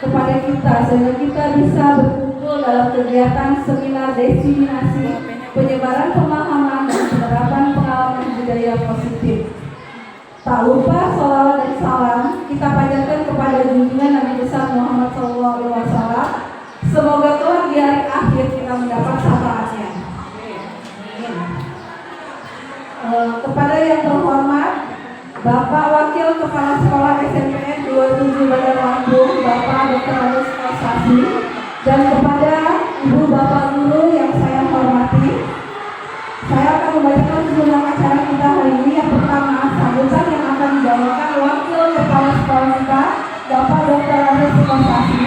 kepada kita sehingga kita bisa berkumpul dalam kegiatan seminar destinasi penyebaran pemahaman dan penerapan pengalaman budaya positif. Tak lupa sholawat dan salam kita panjatkan kepada junjungan Nabi besar Muhammad SAW. Semoga kelak di hari akhir kita mendapat syafaatnya. Kepada yang terhormat Bapak Wakil Kepala Sekolah SMPN 27 Bandar Lampung, Bapak Dr. Agus Kosasi, dan kepada Ibu Bapak Guru yang saya hormati, saya akan membacakan sejumlah acara kita hari ini. Yang pertama, sambutan yang akan dibawakan Wakil Kepala Sekolah kita, Bapak Dr. Agus Kosasi.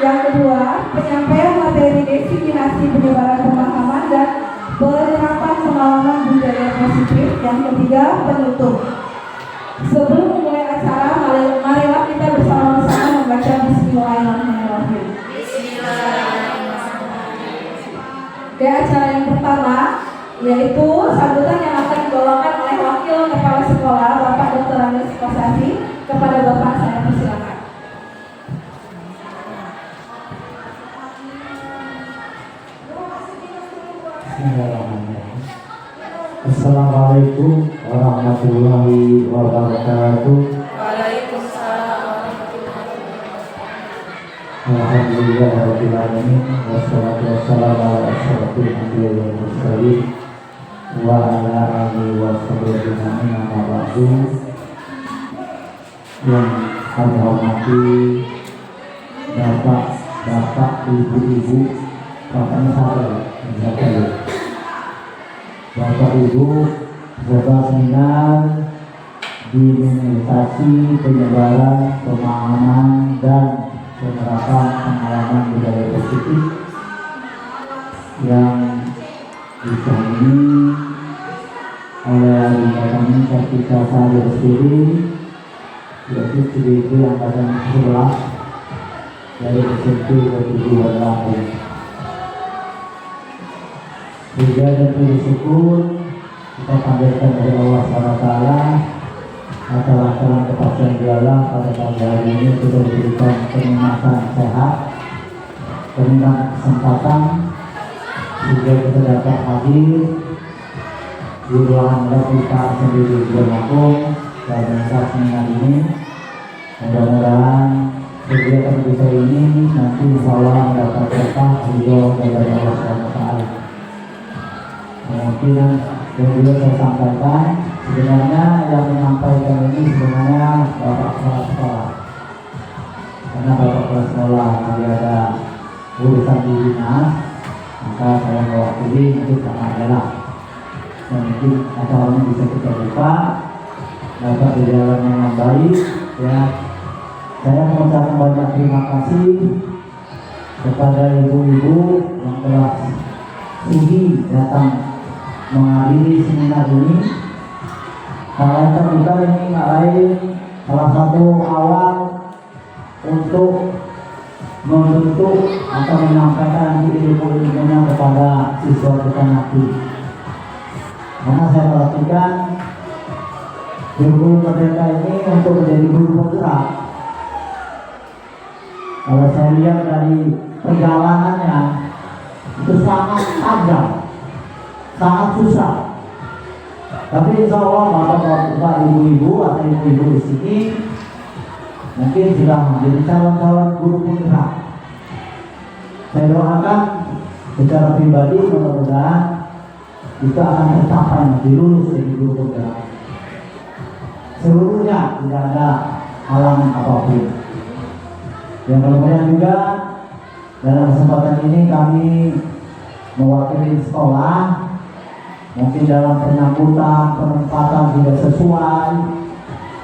Yang kedua, penyampaian materi destinasi penyebaran pemahaman dan penerapan pengalaman budaya positif. Yang ketiga, penutup. Sebelum memulai acara, marilah kita bersama-sama membaca Bismillahirrahmanirrahim. Oke, acara yang pertama yaitu sambutan yang akan dibawakan oleh Wakil Kepala Sekolah Bapak Dr. Agus Kosasi. Kepada Bapak saya persilakan. Bismillahirrahmanirrahim. Assalamualaikum warahmatullahi wabarakatuh. Waalaikumsalam warahmatullahi wabarakatuh. Alhamdulillahirabbil alamin wassalatu wassalamu ala asyrofil anbiya'i wal mursalin wa ala alihi washabihi ajmain amma ba'du. Yang kami hormati Bapak, Ibu, Bapaknya sahabat, Bapak Ibu, peserta seminar Dinamisasi penyebaran pemahaman dan penerapan pengalaman budaya positif yang disamini oleh adik kami Kartika Sari Lestari, yaitu CDP Angkatan 11 dari SMP 27 Bandar Lampung. Puja dan puji syukur kita panjatkan dari Allah SWT atas kepastian dialah pada pagi hari ini sudah diberikan kenikmatan sehat, kenikmatan kesempatan sehingga kita dapat hadir di ruangan kita sendiri di Lampung dan saat seminar ini. Mudah-mudahan kegiatan kita ini nanti insya Allah mendapat berkah ridho dari Allah SWT. Kemungkinan yang juga saya sampaikan, sebenarnya yang menyampaikan ini sebenarnya Bapak Kepala Sekolah, karena Bapak Kepala Sekolah nanti ada urusan di dinas, maka saya mewakili untuk sama adalah dan mungkin acaranya bisa kita buka dapat berjalan dengan baik ya. Saya mengucapkan banyak terima kasih kepada ibu-ibu yang telah sudi datang menghadiri seminar ini. Karena kita ini nggak lain salah satu awal untuk membentuk atau menyampaikan ilmu-ilmunya kepada siswa kita nanti. Karena saya perhatikan guru mereka ini untuk menjadi guru penggerak. Kalau saya lihat dari perjalanannya itu sangat tajam, sangat susah. Tapi insya Allah bapak-bapak, ibu-ibu atau ibu-ibu di sini mungkin sudah menjadi calon-calon guru penggerak. Saya doakan secara pribadi mudah-mudahan kita akan tercapai nanti lulus dari guru penggerak. Seluruhnya tidak ada halangan apapun. Yang kemudian juga dalam kesempatan ini kami mewakili sekolah, mungkin dalam penyambutan penempatan tidak sesuai.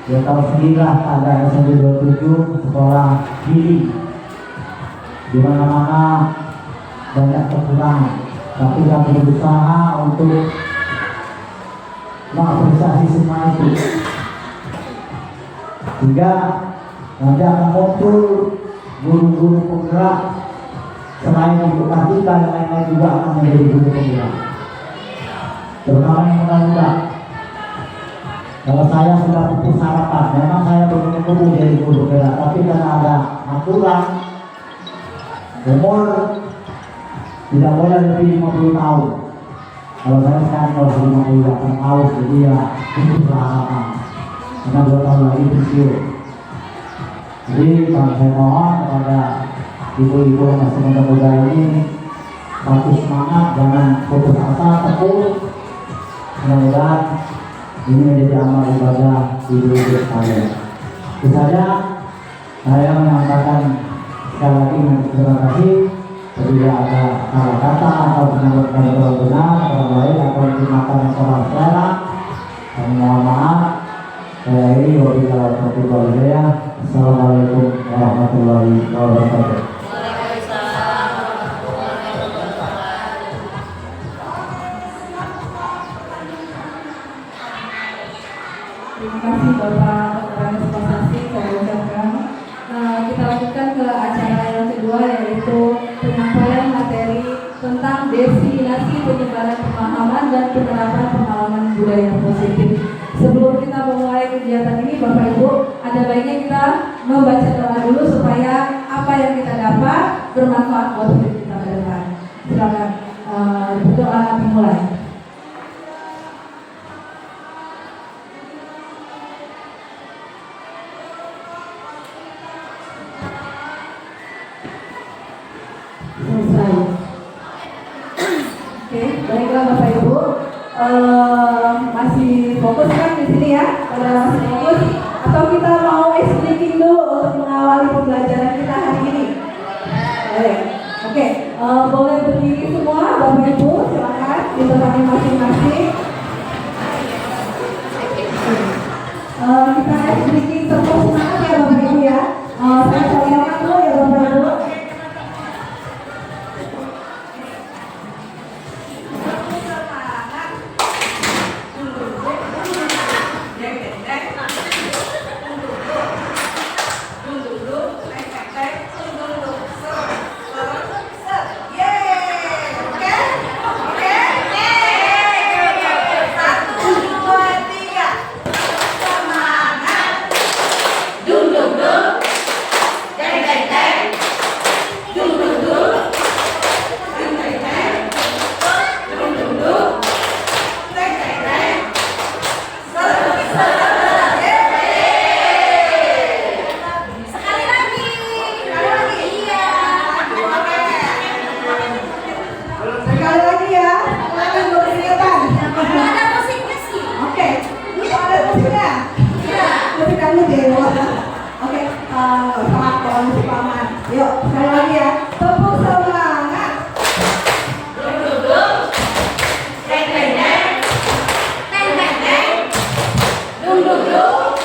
Ya tahu sendirilah ada SMP 27 sekolah gili, di mana-mana banyak kekurangan. Tapi kami berusaha untuk mengapresiasi semua itu, sehingga nanti akan muncul guru-guru penggerak. Selain untuk kita, yang lain-lain juga akan menjadi guru penggerak, terutama yang muda-muda. Kalau saya sudah putus harapan, memang saya berkumpul jadi guru gerak, tapi karena ada aturan umur tidak boleh lebih 50 tahun. Kalau saya sekarang kalau 58 tahun, jadi ya putus harapan. Karena 2 tahun lagi pensiun. Jadi kalau saya mohon kepada ibu-ibu yang masih muda-muda ini, satu semangat, jangan putus asa, tekun. Mudah-mudahan ini menjadi amal ibadah ibu-ibu sekalian. Itu saja saya menyampaikan sekali lagi terima kasih. Apabila ada salah kata atau benar-benar benar, orang lain atau digunakan salah selera, kami mohon maaf. Saya ini wabillahi taufiq wal hidayah. Assalamualaikum warahmatullahi wabarakatuh. Terima kasih Bapak Kepala Spasasi, saya ucapkan. Kita lanjutkan ke acara yang kedua, yaitu penyampaian materi tentang definisi penyebaran pemahaman dan penerapan pengalaman budaya positif. Sebelum kita memulai kegiatan ini, Bapak Ibu, ada baiknya kita membaca doa dulu supaya apa yang kita dapat bermanfaat buat hidup kita ke depan. Silakan berdoa dimulai. Selesai. Oke, baiklah Bapak Ibu, masih fokus kan di sini ya? Pada masih fokus? Atau kita mau speaking dulu untuk mengawali pembelajaran kita hari ini? Oke, boleh berdiri semua Bapak Ibu, silakan di tempatnya masing-masing. Kita speaking terus semangat ya Bapak Ibu ya. Saya sampaikan dulu ya Bapak Ibu. Yuk, sekali lagi ya. Tepuk semangat. Duduk, teng teng teng, teng teng teng, duduk,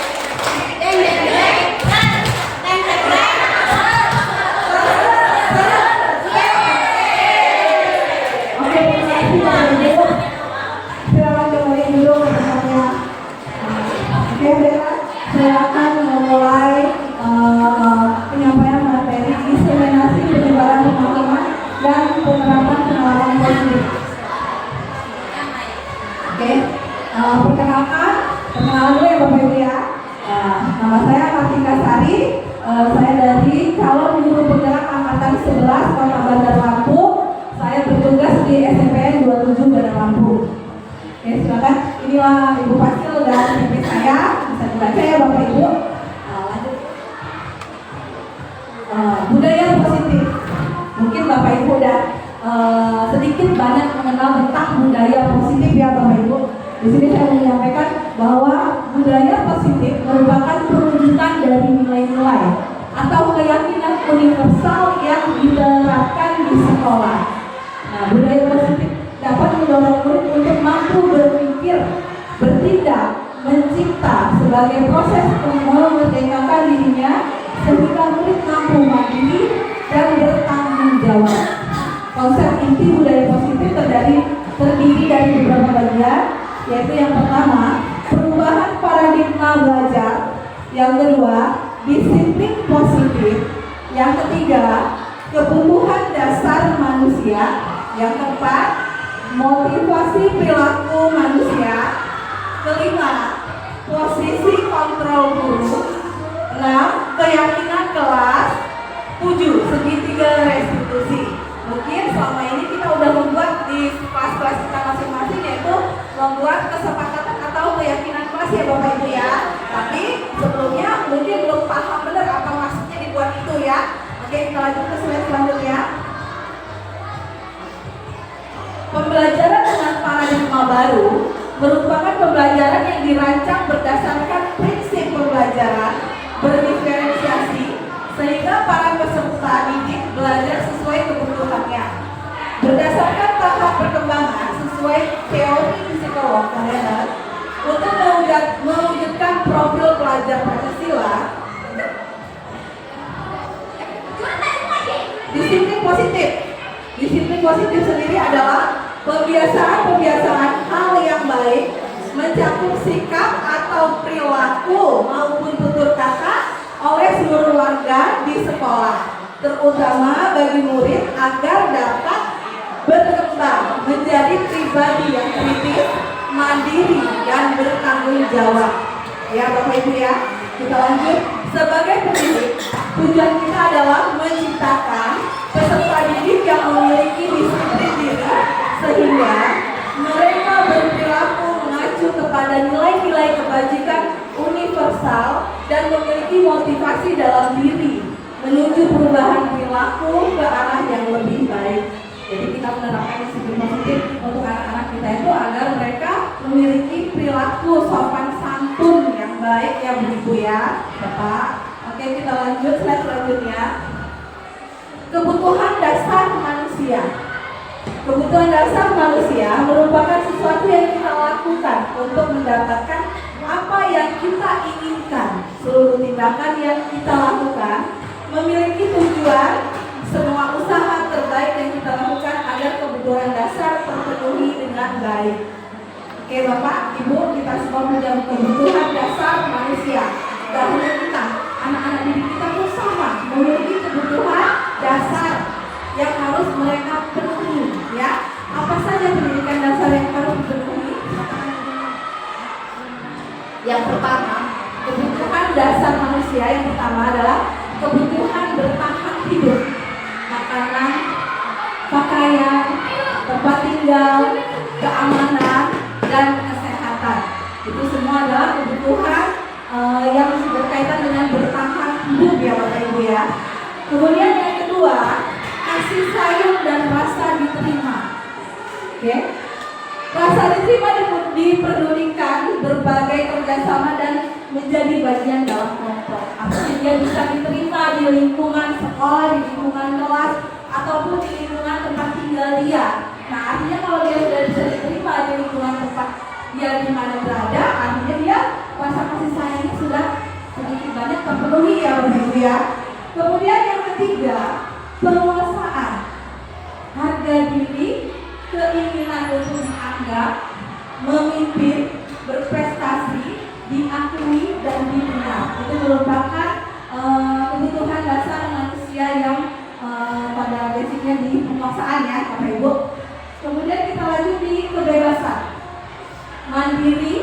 teng teng teng, teng teng teng. Oke, terima kasih Bapak Ibu. Silakan kembali dulu ke tempatnya. Oke, baiklah. Saya akan memulai penyampaian materi diseminasi penyebaran pemahaman dan penerapan pengalaman positif. Oke, perkenalkan dulu ya Bapak Ibu ya. Nama saya Kartika Sari, saya dari calon guru penggerak angkatan 11 Kota Bandar Lampung. Saya bertugas di SMPN 27 Bandar Lampung. Oke, silakan. Inilah Ibu Fasil dan CV saya, bisa dibaca ya Bapak Ibu. Lanjut. Budaya positif. Mungkin Bapak Ibu udah sedikit banyak mengenal tentang budaya positif ya Bapak Ibu. Di sini saya menyampaikan bahwa budaya positif merupakan perwujudan dari nilai-nilai atau keyakinan universal yang diterapkan di sekolah. Nah, budaya positif dapat mendorong murid untuk mampu berpikir, bertindak, mencipta sebagai proses memerdekakan dirinya sehingga murid mampu mandiri dan bertanggung jawab. Konsep inti budaya positif terdiri dari beberapa bagian, yaitu yang pertama, perubahan paradigma belajar, yang kedua, disiplin positif, yang ketiga, kebutuhan dasar manusia, yang keempat, motivasi perilaku manusia, kelima, posisi kontrol guru. 6. Keyakinan kelas. 7. Segitiga restitusi. Mungkin selama ini kita udah membuat di kelas-kelas kita masing-masing, yaitu membuat kesepakatan atau keyakinan kelas ya Bapak Ibu ya. Tapi sebelumnya mungkin belum paham benar apa maksudnya dibuat itu ya. Oke, kita lanjut ke slide selanjutnya. Pembelajaran dengan paradigma baru merupakan pembelajaran yang dirancang berdasarkan prinsip pembelajaran berdiferensiasi sehingga para peserta didik belajar sesuai kebutuhannya berdasarkan tahap perkembangan sesuai teori psikolog Kahneman untuk mewujudkan profil pelajar Pancasila. Disiplin positif. Disiplin positif sendiri adalah pembiasaan-pembiasaan hal yang baik mencakup sikap atau perilaku maupun tutur kata oleh seluruh warga di sekolah, terutama bagi murid agar dapat berkembang menjadi pribadi yang kritis, mandiri, dan bertanggung jawab. Ya Bapak Ibu ya, kita lanjut. Sebagai pendidik, tujuan kita adalah menciptakan peserta didik yang memiliki disiplin diri sehingga mereka berperilaku mengacu kepada nilai-nilai kebajikan universal dan memiliki motivasi dalam diri menuju perubahan perilaku ke arah yang lebih baik. Jadi kita menerapkan disiplin positif untuk anak-anak kita itu agar mereka memiliki perilaku sopan santun yang baik ya Bu Ibu ya Bapak. Oke, kita lanjut slide selanjutnya. Kebutuhan dasar manusia. Kebutuhan dasar manusia merupakan sesuatu yang kita lakukan untuk mendapatkan apa yang kita inginkan. Seluruh tindakan yang kita lakukan memiliki tujuan. Semua usaha terbaik yang kita lakukan agar kebutuhan dasar terpenuhi dengan baik. Oke Bapak, Ibu, kita semua punya kebutuhan dasar manusia. Gak hanya kita, anak-anak didik kita pun sama memiliki kebutuhan dasar yang harus mereka penuhi. Ya, apa saja pendidikan dasar yang harus dipenuhi? Yang pertama, kebutuhan dasar manusia yang pertama adalah kebutuhan bertahan hidup. Makanan, pakaian, tempat tinggal, keamanan, dan kesehatan. Itu semua adalah kebutuhan yang berkaitan dengan bertahan hidup ya Bapak Ibu ya. Kemudian yang kedua, kasih sayang dan rasa diterima. Oke. Rasa diterima diperdulikan berbagai kerjasama dan menjadi bagian dalam kelompok. Artinya dia bisa diterima di lingkungan sekolah, di lingkungan kelas, ataupun di lingkungan tempat tinggal dia. Nah, artinya kalau dia sudah bisa diterima di lingkungan tempat dia di mana berada, artinya dia rasa kasih sayangnya sudah sedikit banyak terpenuhi ya Bapak Ibu ya. Kemudian yang ketiga, penguasaan, harga diri, keinginan untuk dianggap, memimpin, berprestasi, diakui dan dikenal. Itu merupakan kebutuhan dasar manusia yang pada basicnya di penguasaan ya Bapak Ibu. Kemudian kita lanjut di kebebasan, mandiri,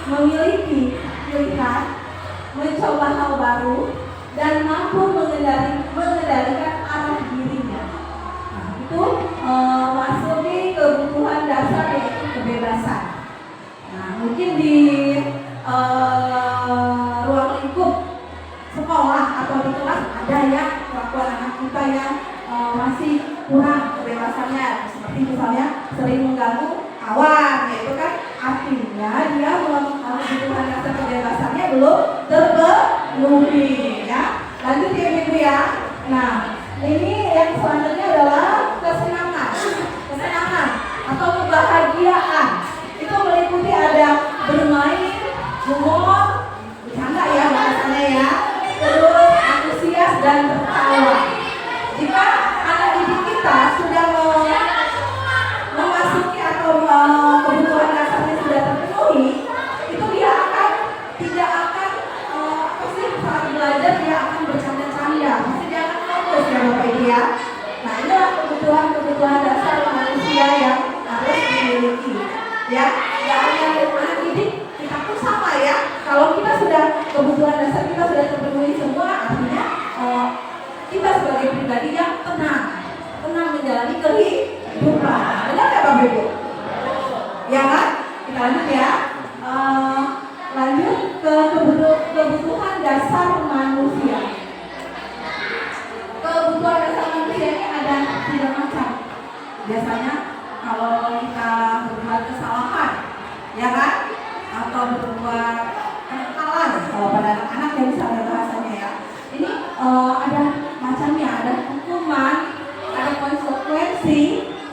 memiliki pilihan, mencoba hal baru, dan mampu mengendalikan arah dirinya. Nah, itu masuk di kebutuhan dasar yaitu kebebasan. Nah, mungkin di ruang lingkup sekolah atau di kelas ada ya kelakuan anak kita yang masih kurang kebebasannya, seperti misalnya sering mengganggu kawan, yaitu kan artinya dia kebutuhan dasar kebebasannya belum terpenuhi ya. Lanjut ya Ibu ya. Nah, ini yang selanjutnya adalah kesenangan atau kebahagiaan. Itu meliputi ada bermain, humor, bercanda ya bahasanya ya, terus antusias dan tertawa. Jika anak didik kita sudah memasuki atau kebutuhan dasarnya sudah terpenuhi, itu dia tidak akan saat belajar dia akan bercanda-canda, pasti dia akan fokus ya Bapak Ibu ya. Nah, inilah kebutuhan dasar manusia yang harus dimiliki ya. Gak hanya anak didik, kita pun sama ya. lanjut ya. Lanjut ke kebutuhan dasar manusia. Kebutuhan dasar manusia ini ada 3 macam. Biasanya kalau kita berbuat kesalahan, ya kan? Atau berbuat kenakalan, kalau pada anak-anak ya misalnya bahasanya ya. Ini ada macamnya, ada hukuman, ada konsekuensi,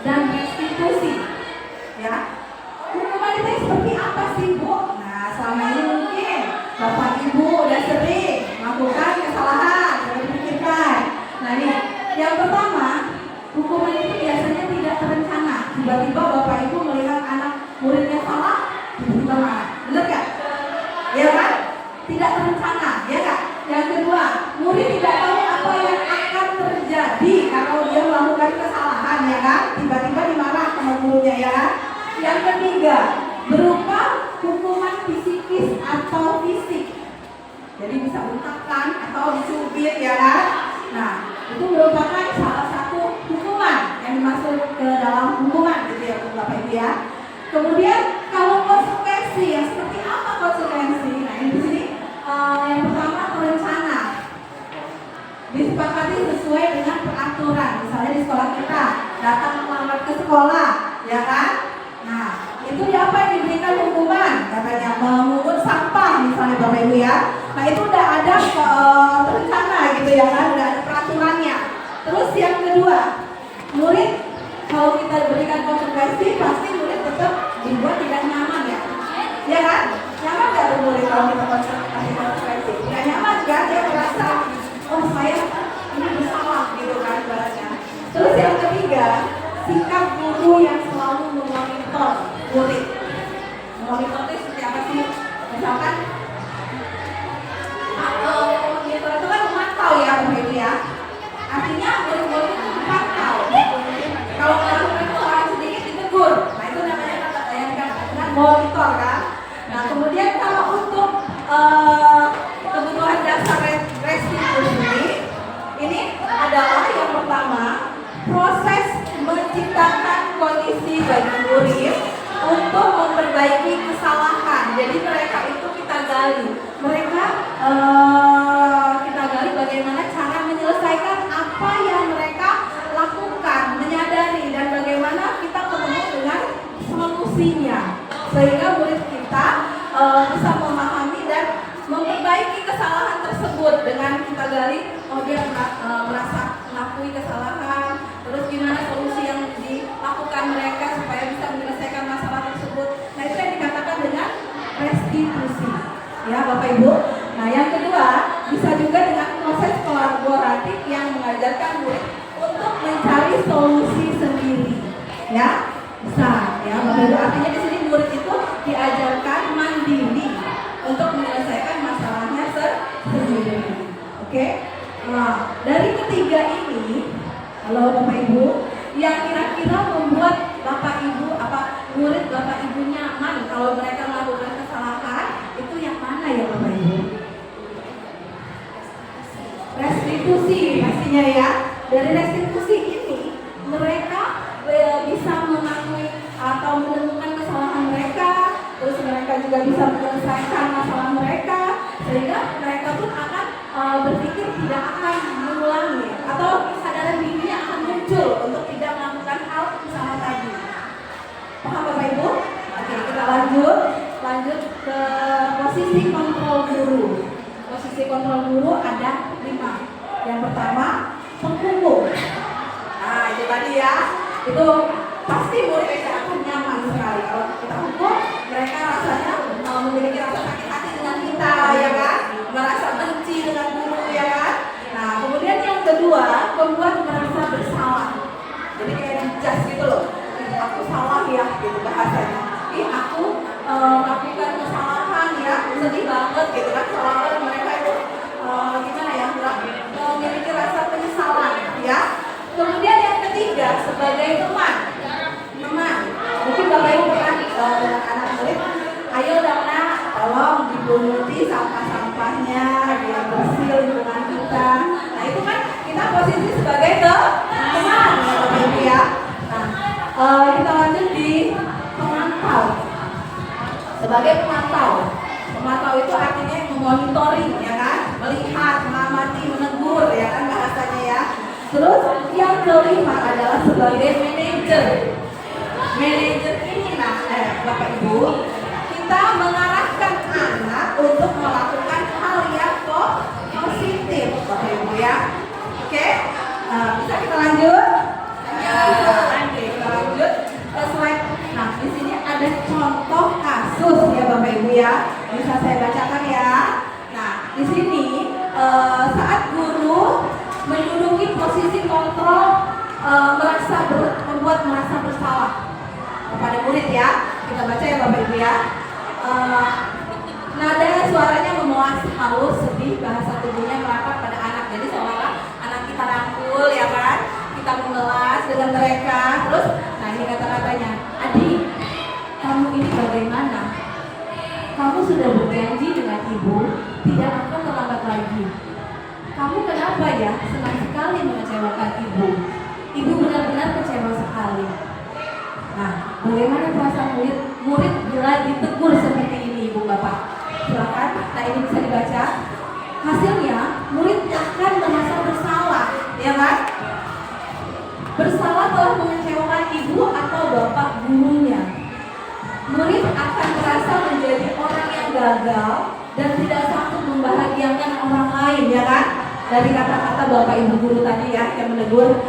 dan restitusi. Ya, hukuman itu seperti apa sih, Bu? Nah, selama ini mungkin Bapak Ibu udah sering melakukan kesalahan, jangan dipikirkan. Nah, ini yang pertama, hukuman itu biasanya tidak terencana. Tiba-tiba Bapak Ibu melihat anak muridnya salah, tiba-tiba marah. Benar gak? Ya kan? Tidak terencana, ya kan? Yang kedua, murid tidak tahu apa yang akan terjadi kalau dia melakukan kesalahan, ya kan? Tiba-tiba dimarah sama gurunya, ya kan? Yang ketiga, berupa hukuman psikis atau fisik. Jadi bisa bentakan atau dicubit, ya kan? Nah, itu merupakan salah satu hukuman yang dimasuk ke dalam hukuman, gitu ya, Bapak Ibu ya. Kemudian kalau konsekuensi, yang seperti apa konsekuensi? Nah, ini di sini yang pertama terencana, disepakati sesuai dengan peraturan. Misalnya di sekolah kita datang melambat ke sekolah, ya kan? Nah, itu apa yang diberikan hukuman? Katanya memungut sampah, misalnya Bapak Ibu ya. Nah, itu udah ada terencana gitu ya kan, udah ada peraturannya. Terus yang kedua, murid kalau kita berikan konsekuensi, pasti murid tetap dibuat tidak nyaman ya. Ya kan? Nyaman gak tuh murid kalau kita kasih konsekuensi? Tidak nyaman kan? Dia merasa, oh saya ini bersalah gitu kan ibaratnya. Terus yang ketiga, sikap guru yang selalu memonitor murid. Memonitor itu seperti apa sih? Misalkan monitor itu kan memantau ya Bapak Ibu ya. Artinya murid-murid itu dipantau. Kalau melakukan kesalahan sedikit ditegur. Nah, itu namanya yang dikatakan monitor kan. Nah, kemudian kalau untuk kebutuhan dasar restitusi, ini adalah yang pertama, proses menciptakan kondisi bagi murid untuk memperbaiki kesalahan. Jadi mereka itu kita gali. Kita gali bagaimana cara menyelesaikan apa yang mereka lakukan, menyadari, dan bagaimana kita ketemu dengan solusinya, sehingga murid kita bisa memahami dan memperbaiki kesalahan tersebut dengan kita gali. Oh, dia merasa mengakui kesalahan, terus gimana solusi yang dilakukan mereka supaya bisa menyelesaikan masalah tersebut. Nah, itu yang dikatakan dengan restitusi, ya Bapak Ibu. Nah, yang kedua, bisa juga dengan proses kolaboratif yang mengajarkan murid untuk mencari solusi sendiri, ya bisa, ya Bapak Ibu. Artinya di sini murid itu diajarkan mandiri untuk menyelesaikan masalahnya sendiri. Oke? Nah, dari ketiga ini, halo Bapak Ibu, yang kira-kira membuat Bapak Ibu, murid Bapak Ibu nyaman kalau mereka melakukan kesalahan, itu yang mana ya Bapak Ibu? Restitusi pastinya ya. Dari restitusi ini mereka bisa mengakui atau menemukan kesalahan mereka, terus mereka juga bisa menyelesaikan masalah mereka, sehingga mereka pun akan berpikir tidak akan mengulangi, atau kesadaran dirinya akan muncul untuk tidak melakukan hal sama tadi. Paham Bapak Ibu? Oke, kita lanjut ke posisi kontrol guru. Posisi kontrol guru ada 5. Yang pertama, penghukum. Nah, itu tadi ya. Itu pasti murid mereka akan nyaman sekali kalau kita hukum. Mereka rasanya memiliki rasa sakit hati dengan kita, ya kan? Merasa benci dengan guru, ya kan? Nah, kemudian yang kedua, membuat merasa bersalah. Jadi kayak dijas gitu loh. Aku salah ya, gitu bahasanya. Aku melakukan kesalahan ya, sedih banget gitu kan. Seolah-olah mereka itu gimana ya, memiliki rasa penyesalan ya. Kemudian yang ketiga, sebagai teman. Mungkin Bapak Ibu pernah dengan anak murid, ayo dong nak, tolong dibunguti sampah-sampahnya, biar bersih lingkungan kita. Nah, itu kan kita posisi sebagai teman ya Bapak Ibu ya. Nah, kita lanjut di pemantau. sebagai pemantau. Pemantau itu artinya yang memonitoring, ya kan? Melihat, mengamati, menegur, ya kan bahasanya ya. Terus yang kelima adalah sebagai manajer. Manajer ini Bapak Ibu, kita mengarahkan anak untuk melakukan hal yang positif, Bapak Ibu ya. Oke, bisa kita lanjut? Oke, kita lanjut ke slide. Nah, di sini ada contoh kasus ya Bapak Ibu ya. Bisa saya bacakan ya. Nah, di sini saat guru menduduki posisi kontrol membuat merasa bersalah kepada murid ya. Kita baca ya Bapak Ibu ya. Nada suaranya memuas, halus, sedih, bahasa tubuhnya merapat pada anak. Jadi seolah-olah anak kita rangkul ya kan, kita mengelas dengan mereka. Terus, nah ini kata-katanya, Adi, kamu ini bagaimana? Kamu sudah berjanji dengan ibu tidak akan terlambat lagi. Kamu kenapa ya senang sekali mengecewakan ibu? Ibu benar-benar kecewa sekali. Nah, bagaimana perasaan murid bila ditegur seperti ini Ibu Bapak? Silakan, nah ini bisa dibaca. Hasilnya, murid akan merasa bersalah, ya kan? Bersalah telah mengecewakan ibu atau bapak gurunya. Murid akan merasa menjadi orang yang gagal dan tidak sanggup membahagiakan orang lain, ya kan? Dari kata-kata bapak ibu guru tadi ya yang menegur.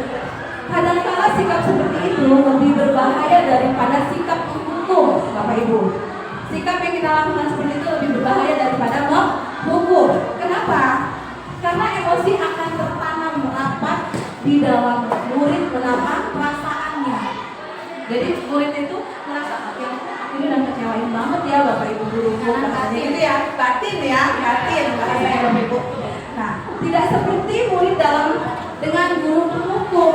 Kadang-kala sikap seperti itu lebih berbahaya daripada sikap menghukum, Bapak Ibu. Sikap yang kita lakukan seperti itu lebih berbahaya daripada menghukum. Kenapa? Karena emosi akan tertanam merapat di dalam murid, menambah perasaannya. Jadi murid itu merasa yang ini udah kecewain banget ya Bapak Ibu guru. Gitu ya, batin bahasanya Bapak Ibu. Nah, tidak seperti murid dengan guru penghukum,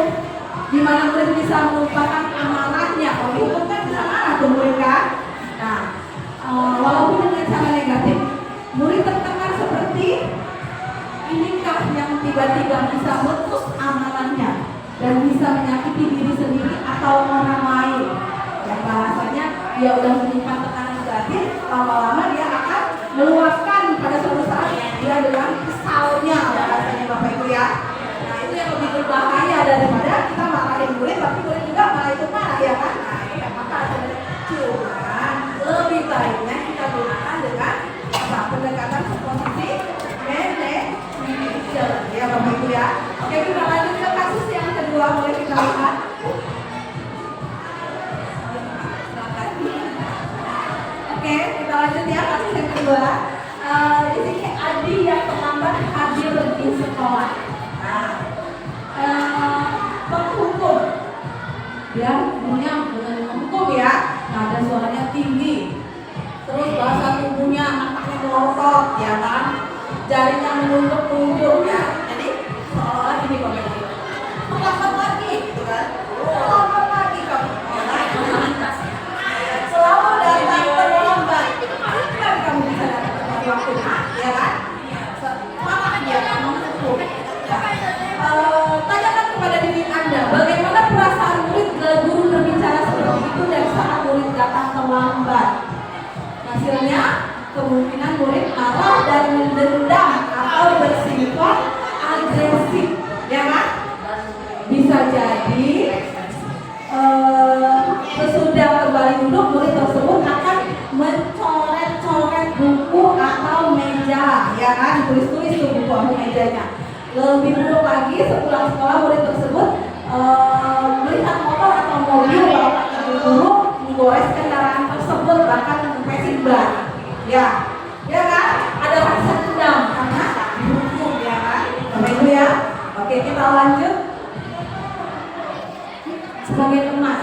di mana murid bisa melupakan amanahnya. Penghukum kan bisa marah tuh murid kan. Nah, walaupun dengan cara negatif, murid tertekan seperti inikah yang tiba-tiba bisa memutus amanahnya dan bisa menyakiti diri sendiri atau orang lain. Yang bahasanya dia udah menyimpan tekanan negatif, lama-lama dia akan meluapkan pada suatu saat dia dengan kesalnya, bahasanya Bapak Ibu ya. Nah, itu yang lebih berbahaya daripada kita marahin murid, tapi murid juga malah itu marah ya kan. Nah, itu yang maka sebenarnya cuman lebih baiknya kita gunakan dengan pendekatan posisi manajer ya Bapak Ibu ya. Oke, kita lanjut ke kasus yang kedua, boleh kita lihat. Oke, kita lanjut ya kasus yang kedua. Di sini Adi yang terlambat hadir di sekolah. Nah, penghukum, dia punya dengan menghukum ya. Nah, ada suaranya tinggi, terus bahasa tubuhnya nampaknya melotot, ya kan? Jarinya menunjuk-nunjuk ya. Jadi seolah-olah ini Bapak Ibu, terlambat lagi, gitu kan? Terlambat lagi kamu, ya kan? Selalu datang terlambat. Kapan kamu bisa datang tepat waktunya, ya kan? Malah dia menghukum. Tanyakan kepada diri Anda, bagaimana perasaan murid bila guru berbicara seperti itu dan saat murid datang terlambat? Hasilnya, kemungkinan murid marah dan mendendam atau bersifat agresif, ya kan? Bisa jadi sesudah kembali duduk, murid tersebut akan mencoret-coret buku atau meja, ya kan? Tulis-tulis tuh buku atau mejanya. Lebih buruk lagi, sepulang sekolah murid tersebut melihat motor atau mobil bapak ibu guru menggores kendaraan tersebut, bahkan mengempesin ban. Ya kan? Ada rasa dendam karena dihukum, ya kan? Bapak Ibu ya. Oke, kita lanjut. Sebagai teman,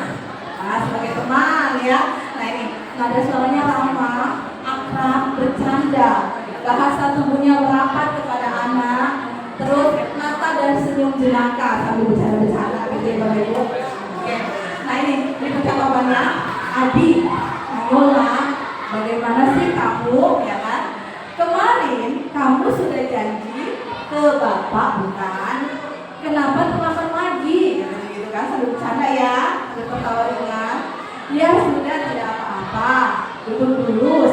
sebagai teman ya. Nah ini, nada suaranya ramah, akrab, bercanda, bahasa tubuhnya merapat kepada anak. Terus mata dan senyum jenaka sambil bercanda-bercanda gitu ya Bapak Ibu. Oke. Nah ini percakapannya, Adi, ayolah, bagaimana sih kamu, ya kan? Kemarin kamu sudah janji ke bapak bukan? Kenapa terlambat lagi? Gitu kan sambil bercanda ya, sambil tertawa ringan. Ya sudah, tidak apa-apa. Duduk dulu.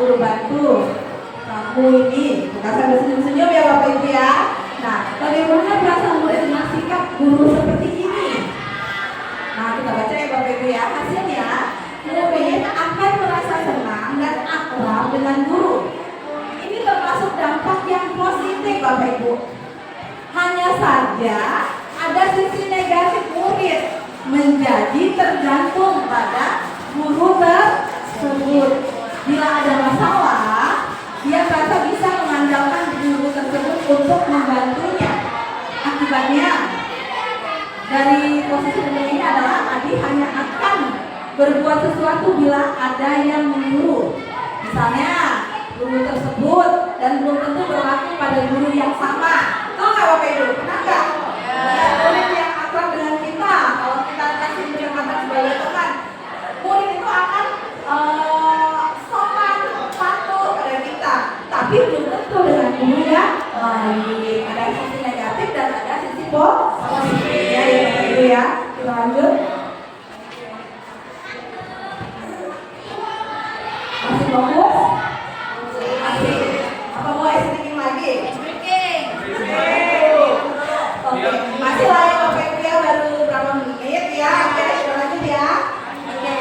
Guru bantu kamu ini. Kita sambil senyum-senyum ya Bapak Ibu ya. Nah, bagaimana perasaan murid dengan sikap guru seperti ini? Nah, kita baca ya Bapak Ibu ya. Hasilnya, murid akan merasa senang dan akrab dengan guru. Ini termasuk dampak yang positif Bapak Ibu. Hanya saja ada sisi negatif murid menjadi tergantung pada guru tersebut. Bila ada masalah, dia merasa bisa mengandalkan guru tersebut untuk membantunya. Akibatnya, dari posisi ini adalah Adi hanya akan berbuat sesuatu bila ada yang menyuruh. Misalnya, guru tersebut dan belum tentu berlaku pada guru yang sama. Tahu nggak Bapak Ibu? Pernah nggak? Murid yang akrab dengan kita, kalau kita kasih pendekatan sebagai teman, murid itu akan sopan, patuh pada kita. Tapi belum tentu dengan guru yang lain. Ada sisi negatif dan ada sisi positif. Ya Bapak Ibu ya. Kita lanjut. Masih fokus? Masih. Apa mulai sedikit lagi? Oke, masih lah ya Bapak Ibu ya, baru berapa menit ya. Oke, kita lanjut ya. Oke,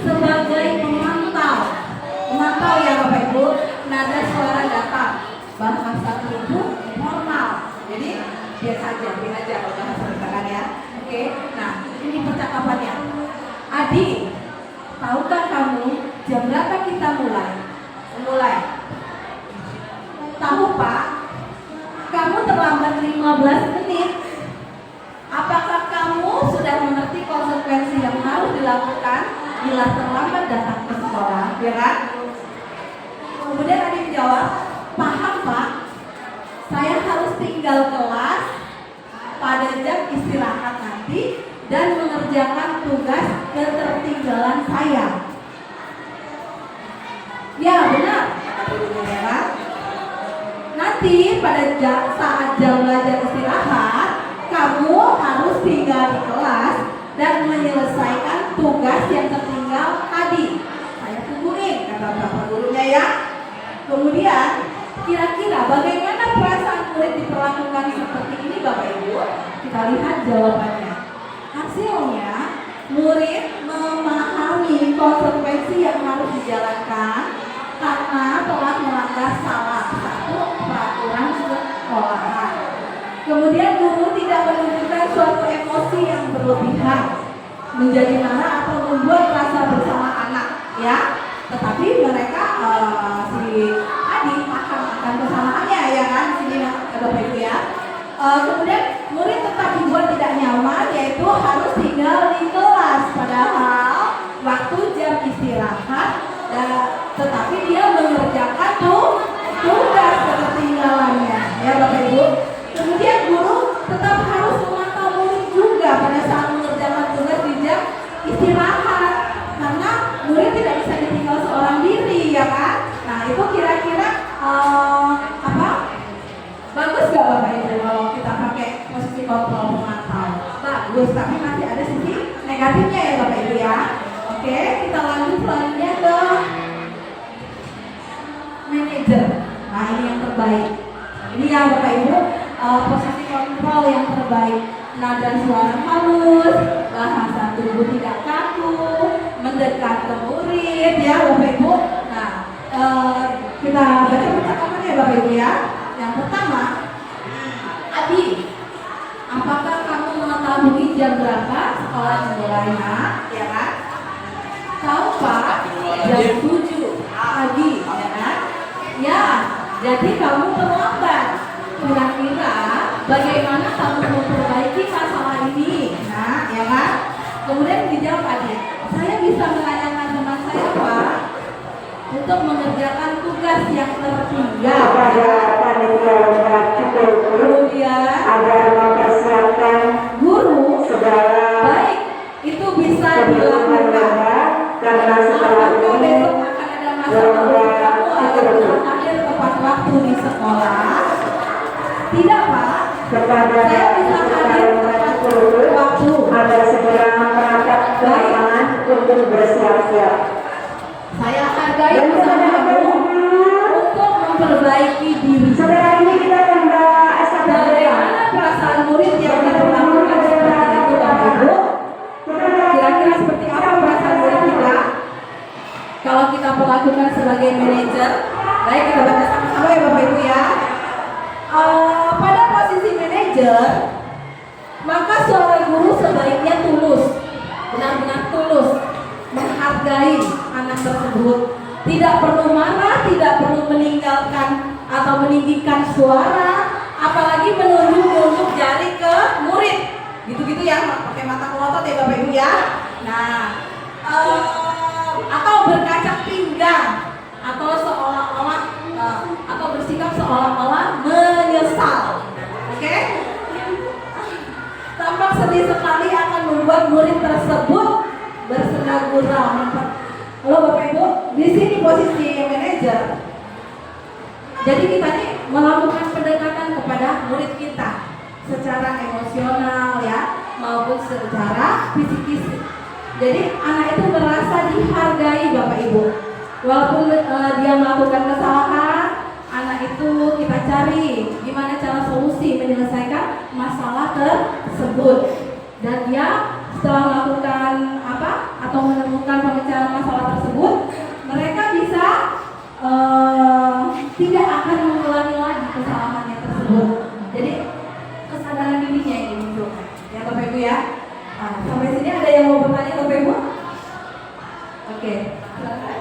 sebagai pemantau ya Bapak Ibu, nada suara datang, bahasa tubuh normal. Jadi biasa aja kalau bahasa misalkan ya. Oke, nah ini percakapannya. Adi, tahukah kamu jam berapa kita mulai? Tahu Pak? Kamu terlambat 15 menit. Apakah kamu sudah mengerti konsekuensi yang harus dilakukan bila terlambat datang ke sekolah? Ya kan? Kemudian Adi menjawab, paham Pak. Saya harus tinggal kelas pada jam istirahat nanti dan mengerjakan tugas ketertinggalan saya. Ya benar. Nanti pada saat jam belajar istirahat, kamu harus tinggal di kelas dan menyelesaikan tugas yang tertinggal tadi. Saya tungguin, kata bapak gurunya ya. Kemudian, kira-kira bagaimana perasaan murid diperlakukan seperti ini Bapak Ibu? Kita lihat jawabannya. Hasilnya, murid memahami konsekuensi yang harus dijalankan karena telah melanggar salah satu peraturan sekolahan. Kemudian guru tidak menunjukkan suatu emosi yang berlebihan, menjadi marah atau membuat rasa bersama anak, ya. Tetapi mereka si Adi akan kesalahannya, ya kan, sini Bapak Ibu ya. Kemudian murid tetap dibuat tidak nyaman, yaitu harus tinggal di kelas, padahal waktu jam istirahat. Tetapi dia mengerjakan tugas ketertinggalannya, ya Bapak Ibu. Kemudian guru tetap harus memantau murid juga pada saat mengerjakan tugas di jam istirahat, karena murid tidak bisa ditinggal seorang diri, ya kan. Nah itu kira-kira bagus gak Bapak Ibu kalau kita pakai posisi kontrol memantau? Bagus, tapi masih ada sisi negatifnya ya Bapak Ibu ya. Oke, kita lanjut selanjutnya ke manajer. Nah ini yang terbaik. Ini ya Bapak Ibu, posisi kontrol yang terbaik. Nada suara halus, bahasa tubuh tidak kaku, mendekat ke murid ya Bapak Ibu. Nah kita baca percakapannya ya Bapak Ibu ya. Yang pertama, Adi, apakah kamu mengetahui jam berapa sekolah dimulainya? Ya kan? Tahu Pak, jam 7 pagi, ya kan? Ya, jadi kamu terlambat. Kira-kira bagaimana kamu memperbaiki masalah ini? Nah, ya kan? Kemudian dijawab Adi, saya bisa melayani teman saya Pak untuk mengerjakan tugas yang tertinggal. Kemudian agar mempersiapkan guru segala baik itu bisa dilakukan. karena setelah Apakah ini besok akan ada masalah untuk kamu agar bisa hadir tepat waktu di sekolah? Tidak Pak, kepada saya bisa hadir tepat waktu. agar segera merangkap ke lapangan untuk bersiap-siap. Saya hargai Dan kepada usaha kamu. memperbaiki diri. Saudara ini kita undang asal Bagaimana perasaan murid yang diperlakukan seperti itu Bapak Ibu? Kira-kira seperti apa perasaan murid kita kalau kita perlakukan sebagai manajer? Baik, kita baca sama-sama ya Bapak Ibu ya. Pada posisi manajer, maka seorang guru sebaiknya tulus, benar-benar tulus menghargai anak tersebut. Tidak perlu marah, tidak perlu meninggalkan atau meninggikan suara, apalagi menunjuk-nunjuk jari ke murid. Gitu-gitu ya, pakai mata melotot ya Bapak Ibu ya. Nah, atau berkaca pinggang, atau seolah-olah atau bersikap seolah-olah menyesal. Oke? Tampak sedih sekali akan membuat murid tersebut bersenang gurau. Halo Bapak Ibu, di sini posisi manajer. Jadi kita nih melakukan pendekatan kepada murid kita secara emosional ya, maupun secara fisikis. Jadi anak itu merasa dihargai Bapak Ibu. Walaupun dia melakukan kesalahan, anak itu kita cari gimana cara solusi menyelesaikan masalah tersebut. Dan dia setelah melakukan atau menemukan pemecahan masalah tersebut, mereka bisa tidak akan mengulangi lagi kesalahannya tersebut. Jadi kesadaran dirinya yang dimunculkan ya Bapak Ibu ya. Sampai sini ada yang mau bertanya Bapak Ibu? Oke, silakan.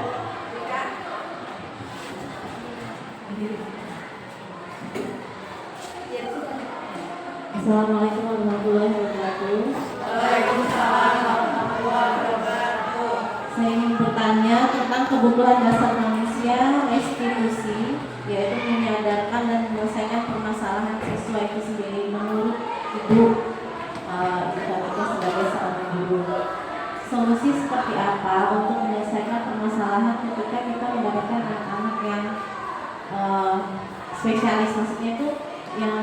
Assalamualaikum warahmatullahi wabarakatuh. Waalaikumsalam warahmatullahi wabarakatuh. Saya ingin bertanya tentang kebutuhan dasar manusia restitusi, yaitu menyadarkan dan menyelesaikan permasalahan siswa itu sendiri. Menurut Ibu, kita sebagai seorang guru, solusi seperti apa untuk menyelesaikan permasalahan ketika kita mendapatkan anak-anak yang spesialis, maksudnya itu yang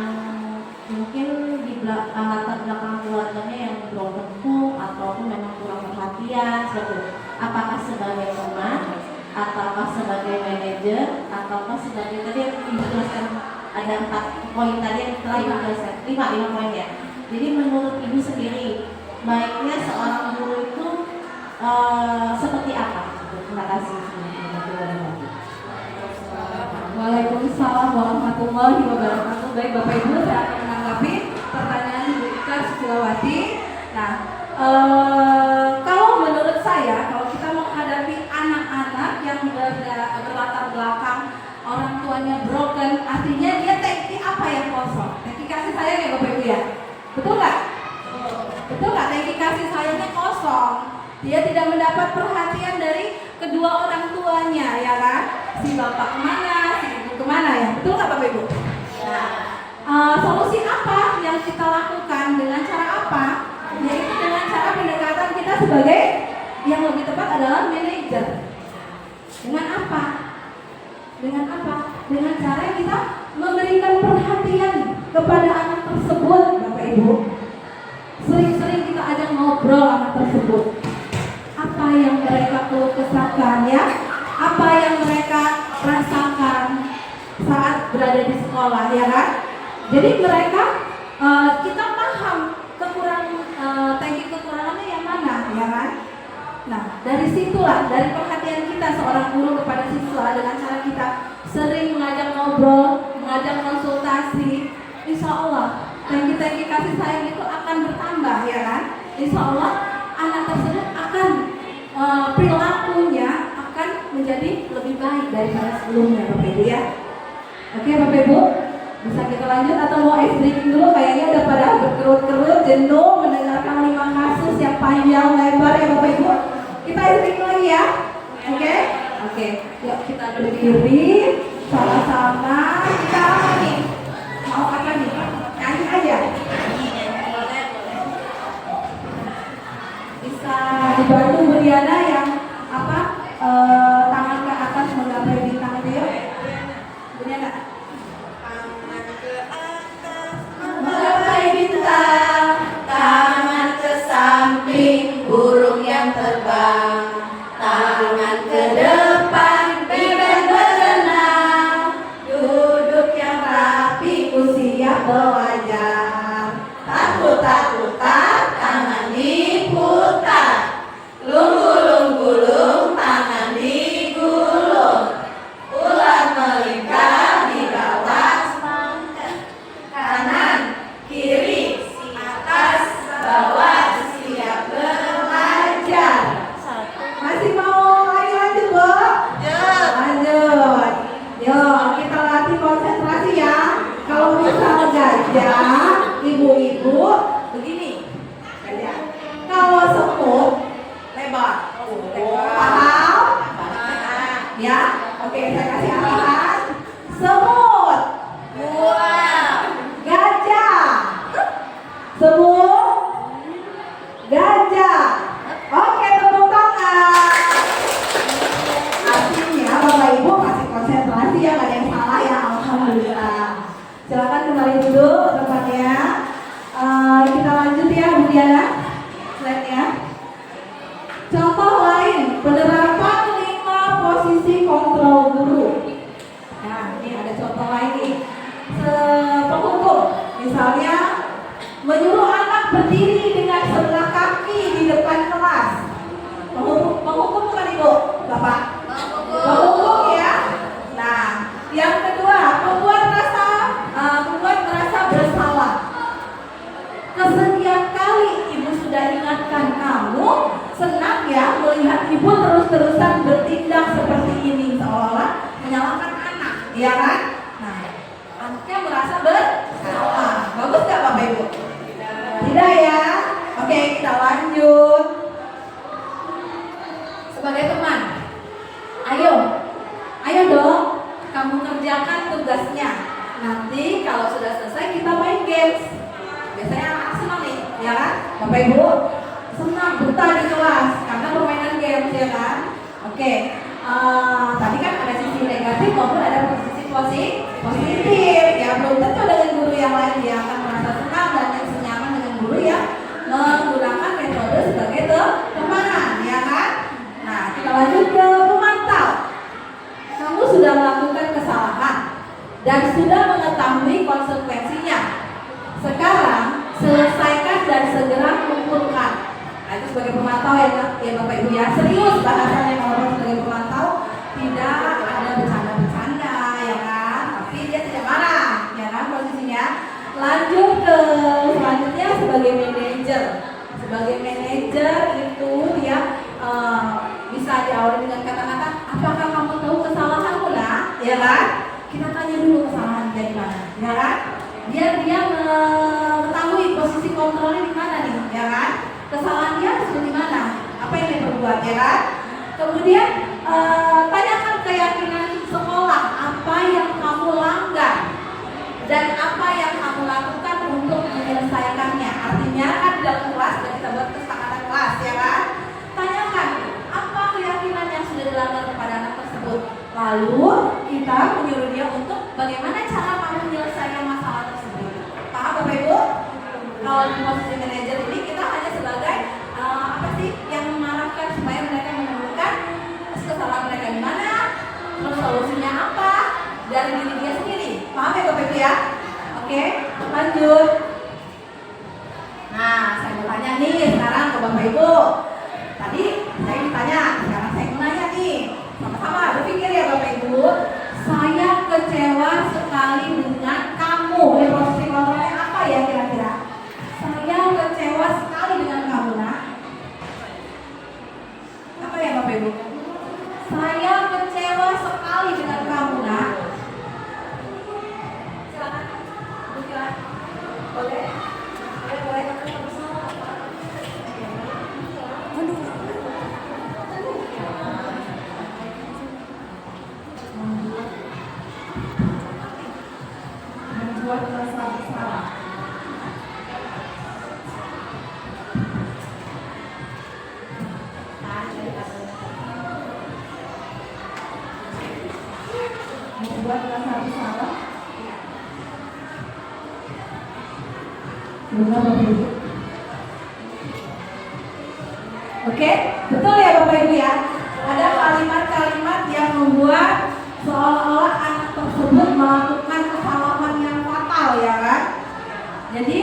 mungkin di latar belakang keluarganya yang broken home ataupun memang kurang perhatian seperti itu. Apakah sebagai teman, ataukah sebagai manajer, ataukah sebagai tadi yang dijelaskan ada 4 poin tadi yang telah dijelaskan 5 poin ya. Jadi menurut Ibu sendiri baiknya seorang guru itu seperti apa? Terima kasih. Waalaikumsalam warahmatullahi wabarakatuh. Baik Bapak Ibu, saya akan menanggapi pertanyaan Ibu Ika Susilawati. Nah, kalau menurut saya, kalau kita menghadapi anak-anak yang berlatar belakang orang tuanya broken, artinya dia tangki apa yang kosong? Tangki kasih sayang ya Bapak Ibu ya? Betul nggak? Betul nggak? Tangki kasih sayangnya kosong. Dia tidak mendapat perhatian dari kedua orang tuanya, ya kan? Si bapak kemana, si ibu kemana ya? Betul nggak Bapak Ibu? Ya. Solusi apa yang kita lakukan, dengan cara apa? Yaitu dengan cara pendekatan kita sebagai yang lebih tepat adalah manajer. Dengan apa? Dengan apa? Dengan cara kita memberikan perhatian kepada anak tersebut, Bapak Ibu. Sering-sering kita ajak ngobrol anak tersebut. Apa yang mereka keluh kesahkan ya? Apa yang mereka rasakan saat berada di sekolah ya kan? Jadi mereka kita paham tangki kekurangannya yang mana ya kan? Nah dari situlah, dari perhatian kita seorang guru kepada siswa dengan cara kita sering mengajak ngobrol, mengajak konsultasi, insya Allah tangki kasih sayang itu akan bertambah ya kan? Insya Allah anak tersebut akan perilakunya akan menjadi lebih baik daripada sebelumnya Bapak Ibu ya. Oke Bapak Ibu, bisa kita lanjut atau mau ice drinking dulu? Kayaknya udah pada berkerut-kerut, jenuh mendengarkan 5 kasus yang panjang lebar ya Bapak Ibu. Kita ice drinking lagi ya. Oke. Yuk kita berdiri sama-sama. Kita apa nih? Mau apa nih? Nyanyi aja. Bisa dibantu Bu Diana yang tangan ke atas menggapai bintang itu ya. Bu Diana. Tangan ke atas menggapai bintang, tangan ke samping burung yang terbang, tangan ke depan bebek berenang, Paham? Ya, oke, saya kasih arahan. Semut, gajah, semut, gajah. Oke, tepuk tangan. Artinya Bapak Ibu masih konsentrasi ya, nggak ada yang salah ya, alhamdulillah. Silakan kembali dulu tempatnya. Kita lanjut ya, Bu Diana. Slide-nya. Contoh lain, penerapan 5 posisi kontrol guru. Nah, ini ada contoh lain nih. Penghukum, misalnya menyuruh anak berdiri dengan sebelah kaki di depan kelas. Penghukum bukan Ibu, Bapak? Penghukum ya. Nah, yang kedua, membuat merasa bersalah. Kesekian kali Ibu sudah ingatkan kamu, senang ya melihat Ibu terus-terusan bertindak seperti ini, seolah-olah menyalahkan anak, iya kan? Nah, anaknya merasa bersalah. Bagus gak Bapak Ibu? Tidak ya? Oke, kita lanjut. Sebagai teman, ayo dong, kamu kerjakan tugasnya. Nanti kalau sudah selesai kita main games. Biasanya anak senang nih, ya kan? Bapak Ibu senang betah di kelas karena permainan games, ya kan? Oke, tadi kan ada sisi negatif maupun ada sisi positif. Ya, belum tentu dengan guru yang lain dia akan merasa senang dan senyaman dengan guru yang menggunakan metode sebagai temanan, ya kan? Nah, kita lanjut ke pemantau. Kamu sudah melakukan kesalahan dan sudah mengetahui konsekuensinya. Sekarang selesaikan dan segera kumpulkan. Nah, itu sebagai pemantau ya Bapak Ibu ya. Serius bahasanya kalau sebagai pemantau, tidak ada bercanda-bercanda ya kan. Tapi dia tidak marah ya kan posisinya. Lanjut ke selanjutnya sebagai manajer. Sebagai manajer itu dia bisa diawali dengan kata-kata, apakah kamu tahu kesalahanmu nak? Ya kan? Kita tanya dulu kesalahan dia di mana, ya kan? Biar dia mengetahui posisi kontrolnya di mana nih, ya kan? Kesalahan dia di mana? Apa yang dia perbuat, ya kan? Kemudian tanyakan keyakinan sekolah, apa yang kamu langgar dan apa yang kamu lakukan untuk menyelesaikannya. Artinya kan di dalam kelas dan kita buat kesepakatan kelas, ya kan? Tanyakan apa keyakinan yang sudah dilanggar kepada anak tersebut. Lalu kita menyuruh dia untuk bagaimana cara kamu menyelesaikan masalah tersebut. Paham Bapak Ibu? Kalau di posisi manajer ini kita hanya sebagai apa sih yang mengarahkan supaya mereka menemukan kesalahan mereka di mana, terus solusinya apa dari diri dia sendiri. Paham ya Bapak Ibu ya? Oke, lanjut. Nah, saya mau tanya nih sekarang ke Bapak Ibu. Tadi saya ditanya, sekarang saya mau nanya nih. Sama-sama berpikir ya Bapak Ibu. Saya kecewa sekali dengan kamu. Posisi kontrolnya apa ya kira-kira? Saya kecewa sekali dengan kamu nak. Apa ya Bapak Ibu? Saya kecewa sekali dengan kamu nak. Silakan. Silakan. Boleh? Boleh. Membuat rasa bersalah. Membuat rasa bersalah. Benar Bapak Ibu? Oke, betul ya Bapak Ibu ya. Ada kalimat-kalimat yang membuat seolah-olah anak tersebut melakukan kesalahan yang fatal ya kan. Jadi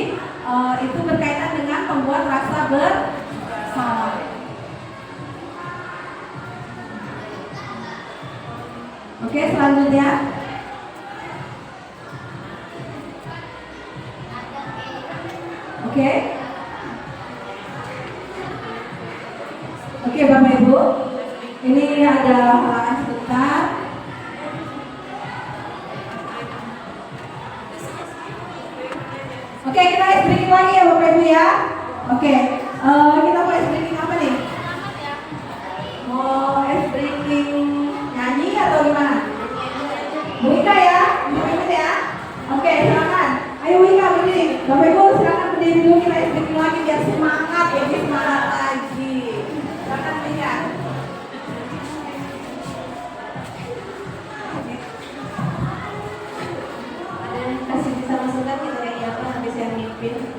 itu berkaitan dengan membuat rasa bersalah. Oke, selanjutnya. Oke. Oke Bapak Ibu, ini ada halangan sebentar. Oke, kita ice breaking lagi ya Bapak Ibu ya. Oke, kita mau ice breaking apa nih? Mau es breaking nyanyi atau gimana? Bu Ika ya, Bu Ika ya. Oke, silakan. Ayo Bu Ika berdiri. Bapak Ibu silakan berdiri dulu, kita es breaking lagi biar semangat ya, biar semangat lagi. Silakan Bu Ika. Ada yang kasih bisa masukkan kita kayak apa habis yang mimpin.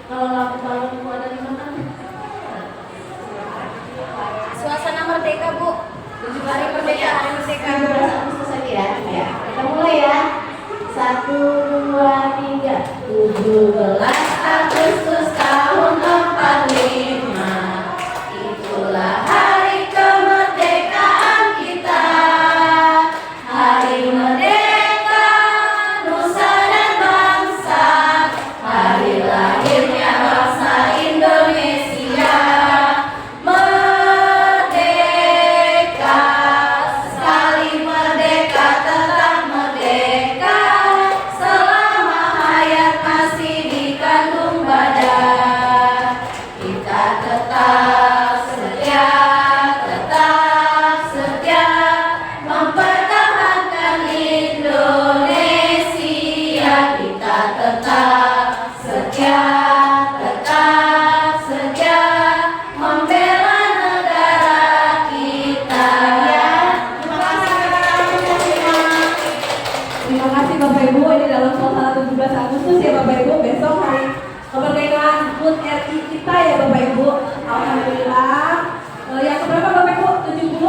Kalau lampu balon itu ada di mana? Suasana merdeka, Bu. Hari merdeka, hari merdeka. 17 Agustus aja ya. Ya. Kita mulai ya. 1, 2, 3. 17 Agustus tahun 45. Itulah hari kemerdekaan kita. Hari merdeka nusa dan bangsa. Hari lahirnya bangsa Indonesia. Merdeka, sekali merdeka tetap merdeka. Selama hayat masih dikandung badan, kita tetap setia mempertahankan Indonesia. Kita tetap setia membela negara kita ya. Terima kasih Bapak Ibu, ini dalam suasana 17 Agustus ya Bapak Ibu, besok hari kemerdekaan HUT RI kita ya Bapak Ibu. Alhamdulillah. Yang keberapa Bapak Ibu? 79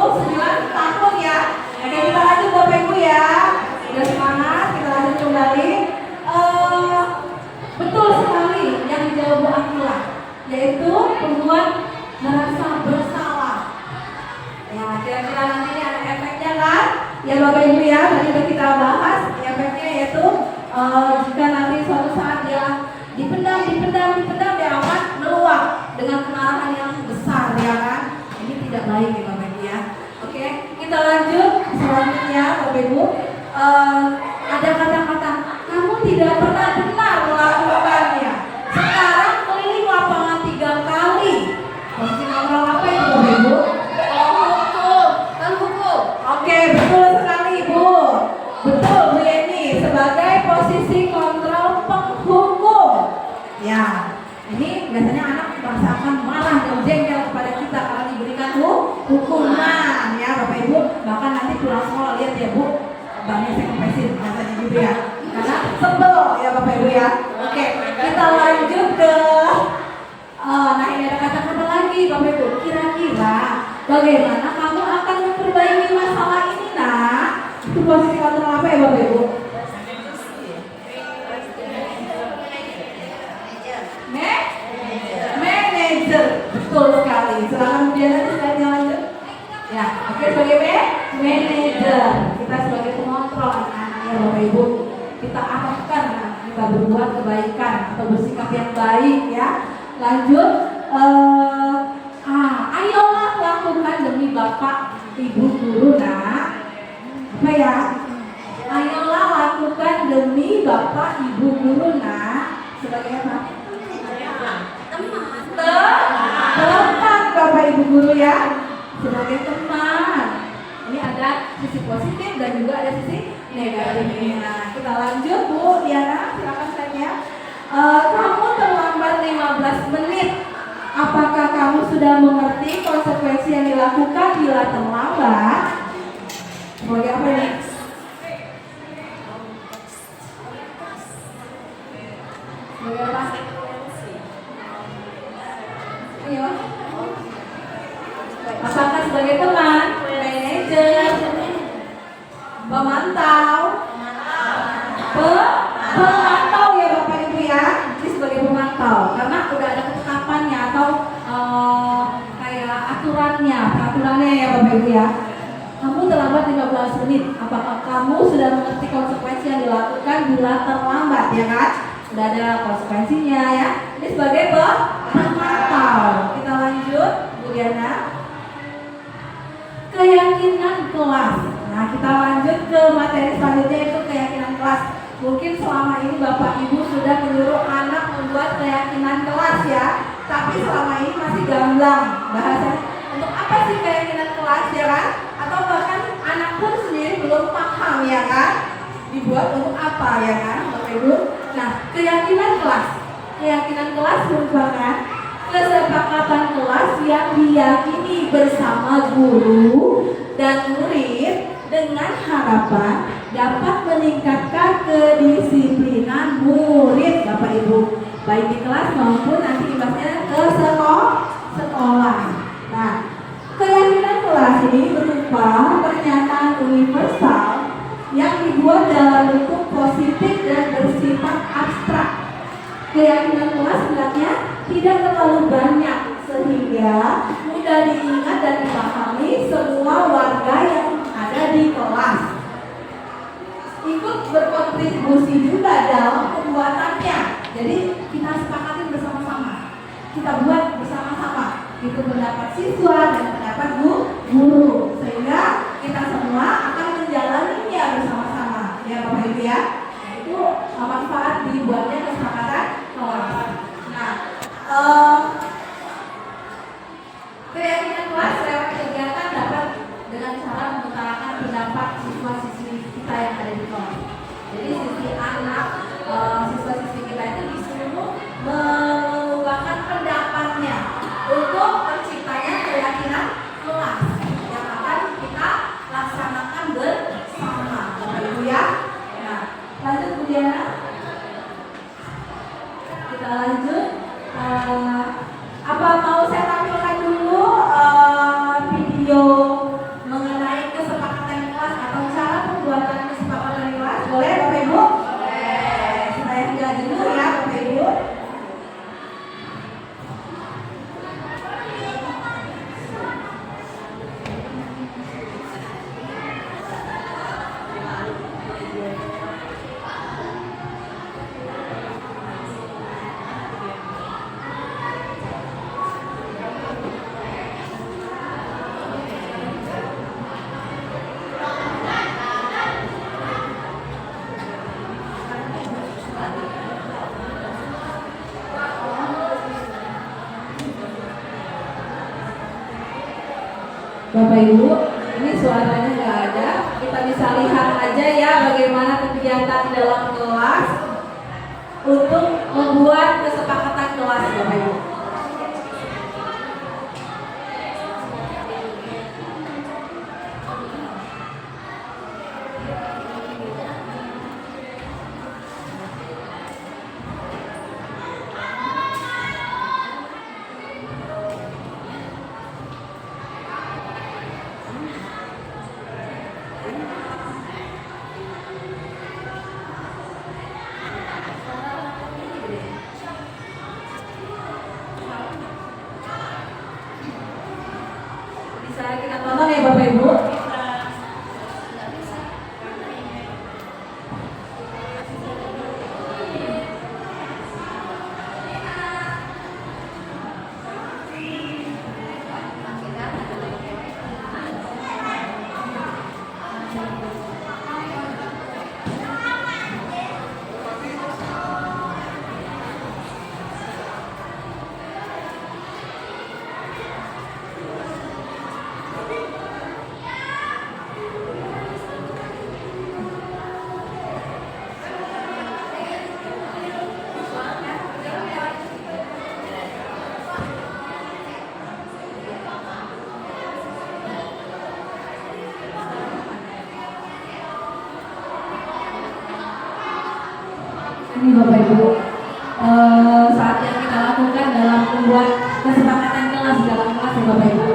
tahun ya. Oke, kita lanjut Bapak Ibu ya. Sudah semangat, kita lanjut kembali. Betul sekali yang dijawab Bu Akila, yaitu membuat merasa bersalah. Ya, kira-kira nanti ada efeknya kan? Ya Bapak Ibu ya, tadi sudah kita bahas efeknya yaitu jika nanti suatu saat dia dipendam dia akan meluap dengan kemarahan yang besar ya kan? Ini tidak baik ya Bapak Ibu ya. Oke, kita lanjut selanjutnya Bapak Ibu. Ada kata-kata kamu tidak pernah benar melakukannya. Sekarang keliling lapangan 3 kali. Posisi kontrol apa itu Bapak Ibu? Hukum. Oke, betul sekali Bu. Betul Bu Yeni, sebagai posisi kontrol penghukum. Ya, ini biasanya anak merasakan marah dan jengkel kepada kita karena diberikan hukuman ya Bapak Ibu. Bahkan nanti pulang sekolah lihat ya Bu, banyak saya kempesin katanya gitu ya. Karena sebel ya Bapak Ibu ya. Oke, kita lanjut ke nah ini ada kata-kata lagi Bapak Ibu. Kira-kira bagaimana kamu akan memperbaiki masalah ini nak? Itu posisi kontrol apa ya Bapak Ibu? Manager. Betul sekali. Silakan kemudian nanti slide-nya lanjut. Ya, oke sebagai manager. Kita sebagai pengontrol anak-anaknya Bapak Ibu. Kita arahkan kita berbuat kebaikan atau bersikap yang baik ya. Lanjut. Ayolah lakukan demi Bapak Ibu guru nak. Apa ya? Ayolah lakukan demi Bapak Ibu guru nak. Sebagai apa? Teman Bapak Ibu guru ya. Sebagai teman. Ini ada sisi positif dan juga ada sisi negatifnya. Nah, kita lanjut Bu Diana, silakan saya. Kamu terlambat 15 menit. Apakah kamu sudah mengerti konsekuensi yang dilakukan bila terlambat? Sebagai apa nih? Sebagai apa? Ayo. Apakah sebagai teman, manajer, pemantau, pemantau ya Bapak Ibu ya. Ini sebagai pemantau karena udah ada ketetapannya atau kayak peraturannya ya Bapak Ibu ya. Kamu terlambat 15 menit. Apakah kamu sudah mengerti konsekuensi yang dilakukan bila terlambat ya kan? Sudah ada konsekuensinya ya. Ini sebagai pemantau. Kita lanjut Bu Diana. Keyakinan kelas. Nah, kita lanjut ke materi selanjutnya yaitu keyakinan kelas. Mungkin selama ini Bapak Ibu sudah menyuruh anak membuat keyakinan kelas ya. tapi selama ini masih gamblang bahasanya. Untuk apa sih keyakinan kelas ya kan? Atau bahkan anak pun sendiri belum paham ya kan? Dibuat untuk apa ya kan, Bapak Ibu? Nah, keyakinan kelas merupakan kesepakatan kelas yang diyakini bersama guru dan murid dengan harapan dapat meningkatkan kedisiplinan murid, Bapak Ibu, baik di kelas maupun nanti imbasnya ke sekolah. Nah, keyakinan kelas ini berupa pernyataan universal yang dibuat dalam bentuk positif dan bersifat abstrak. Keyakinan kelas sebenarnya tidak terlalu banyak sehingga mudah diingat dan dipahami semua warga yang ada di kelas. Ikut berkontribusi juga dalam pembuatannya. Jadi kita sepakatin bersama-sama, kita buat bersama-sama. Itu pendapat siswa dan pendapat guru, sehingga kita semua akan menjalaninya bersama-sama. Ya Bapak Ibu ya. Itu manfaat dibuatnya kesepakatan kelas. Nah, keyakinan kelas lewat kegiatan dapat dengan cara mengutarakan pendapat siswa-siswi kita yang ada di kelas. Jadi sisi anak, siswa-siswi kita itu disuruh mengungkapkan pendapatnya untuk terciptanya keyakinan kelas yang akan kita laksanakan bersama, Bapak Ibu ya. Nah, lanjut Bu Diana. Kita lanjut. Apa mau saya tampilkan dulu video mengenai kesepakatan kelas atau cara pembuatan kesepakatan kelas? Boleh Bapak Ibu? Boleh. Saya tinggal dulu ya Bapak Ibu. Bapak Ibu, ini suaranya nggak ada. Kita bisa lihat aja ya bagaimana kegiatan dalam kelas untuk membuat kesepakatan kelas, Bapak Ibu. Bisa kita tonton ya Bapak Ibu. Ini Bapak Ibu, saat yang kita lakukan dalam membuat kesepakatan kelas dalam kelas ya Bapak Ibu.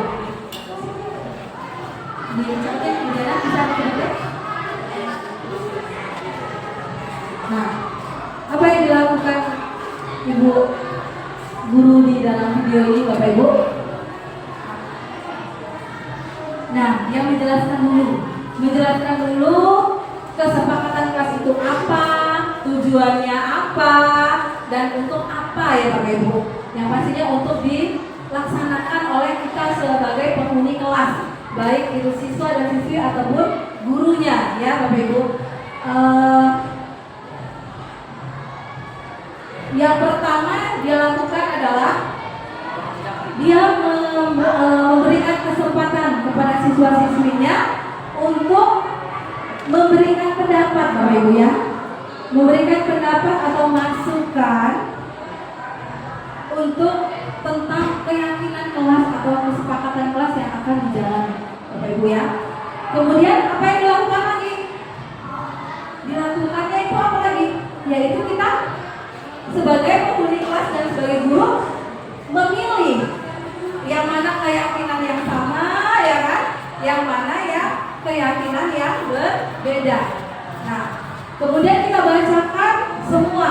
Dicatat, bisa dicatat. Nah, apa yang dilakukan Ibu guru di dalam video ini Bapak Ibu? Nah, yang menjelaskan dulu kesepakatan kelas itu apa, tujuannya apa, dan untuk apa ya Bapak Ibu. Yang pastinya untuk dilaksanakan oleh kita sebagai penghuni kelas, baik itu siswa dan siswi ataupun gurunya ya Bapak Ibu. Yang pertama dia lakukan adalah dia memberikan kesempatan kepada siswa-siswinya untuk memberikan pendapat, Bapak Ibu ya, memberikan pendapat atau masukan untuk tentang keyakinan kelas atau kesepakatan kelas yang akan dijalani, Bapak Ibu ya. Kemudian apa yang dilakukan lagi? Dilakukannya itu apa lagi? Yaitu kita sebagai penghuni kelas dan sebagai guru memilih yang mana keyakinan yang sama, ya kan? Yang mana ya keyakinan yang berbeda. Nah, kemudian kita bacakan semua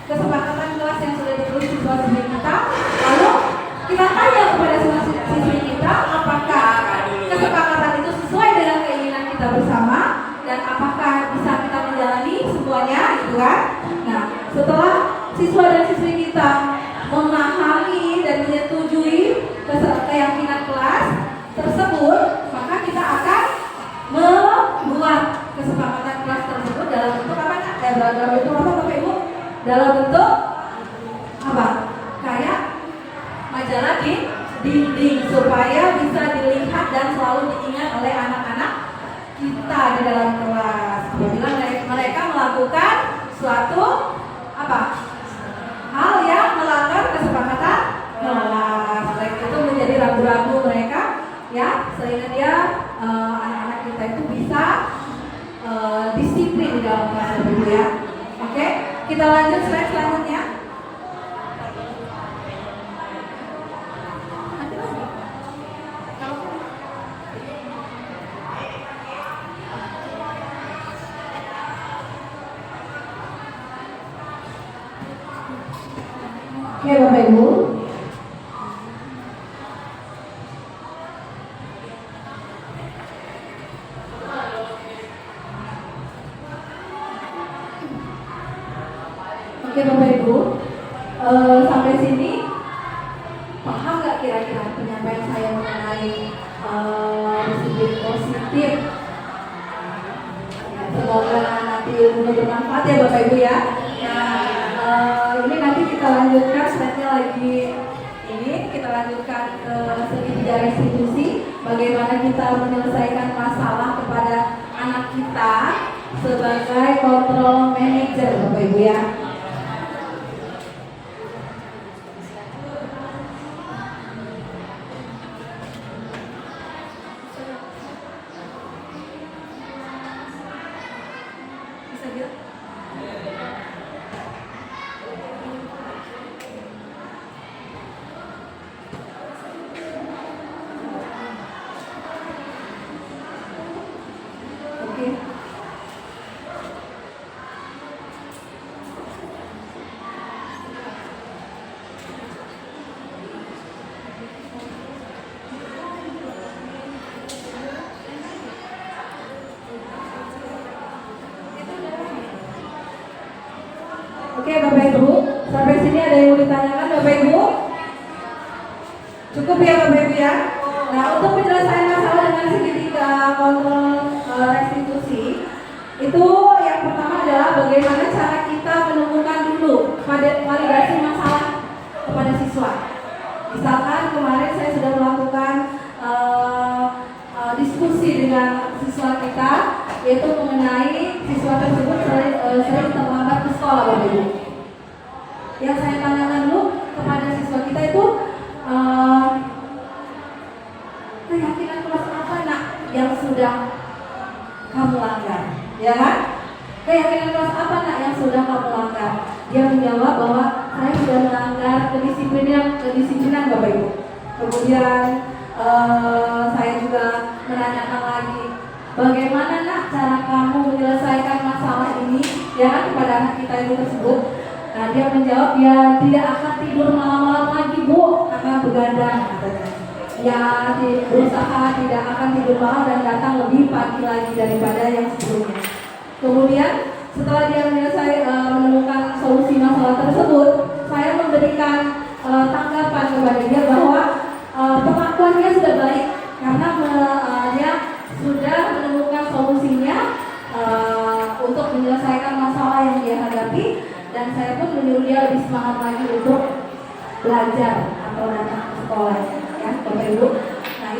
kesepakatan kelas yang sudah ditulis siswa-siswi kita, lalu kita tanya kepada siswa-siswi kita apakah kesepakatan itu sesuai dengan keinginan kita bersama dan apakah bisa kita menjalani semuanya, gitu kan? Nah, setelah siswa dan siswi kita memahami dan menyetujui keyakinan kelas tersebut, maka kita akan membuat kesepakatan kelas tersebut dalam bentuk apa? Dalam bentuk apa, Bapak Ibu? Dalam bentuk apa? Kayak majalah di dinding supaya bisa dilihat dan selalu diingat oleh anak-anak kita di dalam kelas. Apabila mereka melakukan suatu apa? Hal yang melanggar kesepakatan kelas, baik itu menjadi ragu-ragu mereka, ya, sehingga dia anak-anak kita itu bisa disiplin di dalam kelas, Ibu ya. Oke, kita lanjut slide selanjutnya. Oke, Bapak Ibu. Oke, Bapak Ibu, sampai sini paham nggak kira-kira penyampaian saya mengenai disiplin positif? Semoga nanti ilmunya bermanfaat ya, Bapak Ibu ya. Nah, ini nanti kita lanjutkan slide-nya lagi. Ini kita lanjutkan ke segi tiga restitusi, bagaimana kita menyelesaikan masalah kepada anak kita sebagai control manager, Bapak Ibu ya. Oke, Bapak Ibu, sampai sini ada yang mau ditanyakan, Bapak Ibu? Cukup ya, Bapak Ibu ya. Nah, untuk penyelesaian masalah dengan segitiga kontrol restitusi, itu yang pertama adalah bagaimana cara kita menemukan dulu validasi masalah kepada siswa. Misalkan kemarin saya sudah melakukan diskusi dengan siswa kita, yaitu mengenai siswa tersebut sering terlambat ke sekolah, Bapak Ibu. Yang saya tanyakan dulu kepada siswa kita itu keyakinan kelas apa nak yang sudah kamu langgar, ya kan? Keyakinan kelas apa nak yang sudah kamu langgar? Dia menjawab bahwa saya sudah melanggar kedisiplinan, Bapak Ibu. Kemudian saya juga menanyakan lagi, bagaimana nak cara kamu menyelesaikan masalah ini, ya kan, kepada anak kita itu tersebut. Nah, dia menjawab, ya tidak akan tidur malam-malam lagi, Bu, karena begadang, katanya. Ya, berusaha tidak akan tidur malam dan datang lebih pagi lagi daripada yang sebelumnya. Kemudian setelah dia menemukan solusi masalah tersebut, saya memberikan tanggapan kepada dia bahwa pengakuannya sudah baik karena dia sudah menemukan solusinya untuk menyelesaikan masalah yang dia hadapi, dan saya pun menyuruh dia lebih semangat lagi untuk belajar atau datang ke sekolah.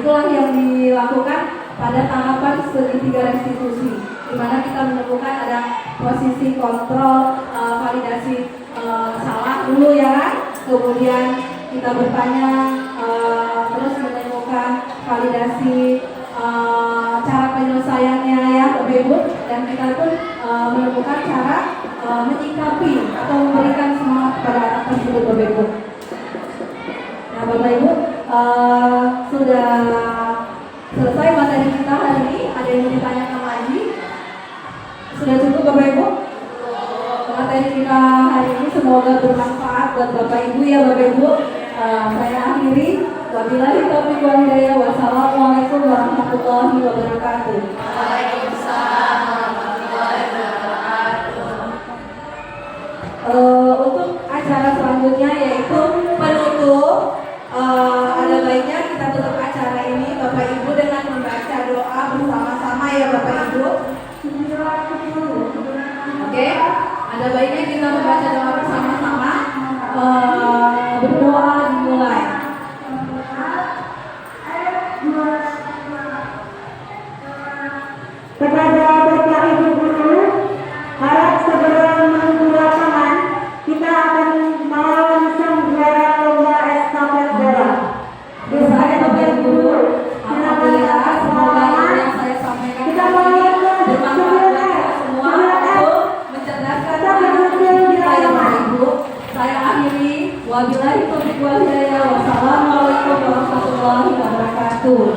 itulah yang dilakukan pada tahapan segitiga restitusi, di mana kita menemukan ada posisi kontrol validasi salah dulu ya kan, kemudian kita bertanya terus menemukan validasi cara penyelesaiannya ya Bapak Ibu, dan kita pun menemukan cara menyikapi atau memberikan semangat kepada anak tersebut Bapak Ibu. Nah Bapak Ibu, sudah selesai materi kita hari ini. Ada yang mau ditanyakan lagi? Sudah cukup Bapak Ibu? Materi kita hari ini semoga bermanfaat buat Bapak Ibu ya Bapak Ibu. Saya akhiri. Wabillahi taufiq wal hidayah. Wassalamualaikum warahmatullahi wabarakatuh. Waalaikumsalam warahmatullahi wabarakatuh. Untuk acara selanjutnya yaitu penutup, ada baiknya kita tutup acara ini Bapak Ibu dengan membaca doa bersama-sama ya Bapak Ibu. Oke, ada baiknya kita membaca doa bersama-sama. Berdoa dimulai. Kepada Bapak Ibu Guru, harap segera menunggu lapangan. Kita akan melangsung gelaran lomba estafet bola. Saya Bapak Ibu, alhamdulillah semoga ilmu yang saya sampaikan Kita hari ini bermanfaat buat kita semua untuk mencerdaskan anak kita ya Bapak Ibu. Saya akhiri. Wabillahi taufiq wal hidayah. Wassalamualaikum warahmatullahi wabarakatuh.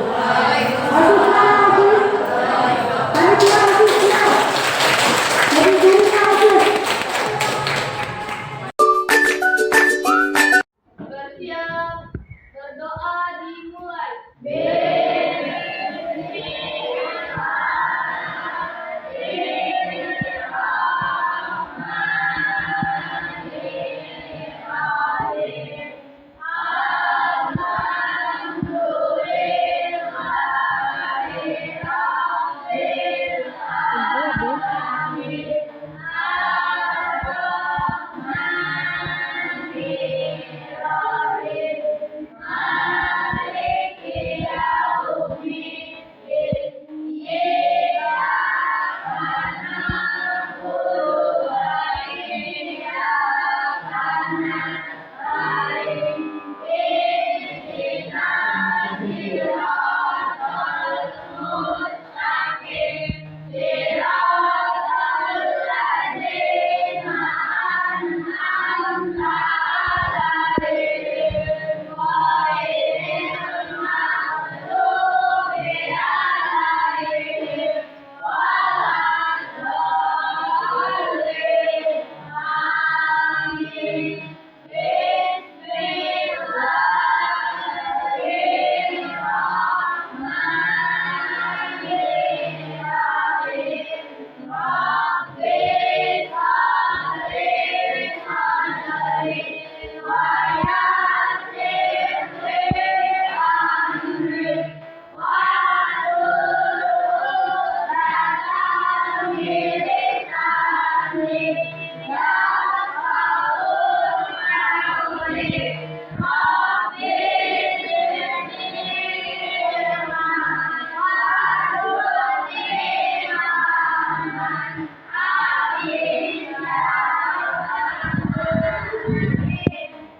Bersiap, berdoa dimulai.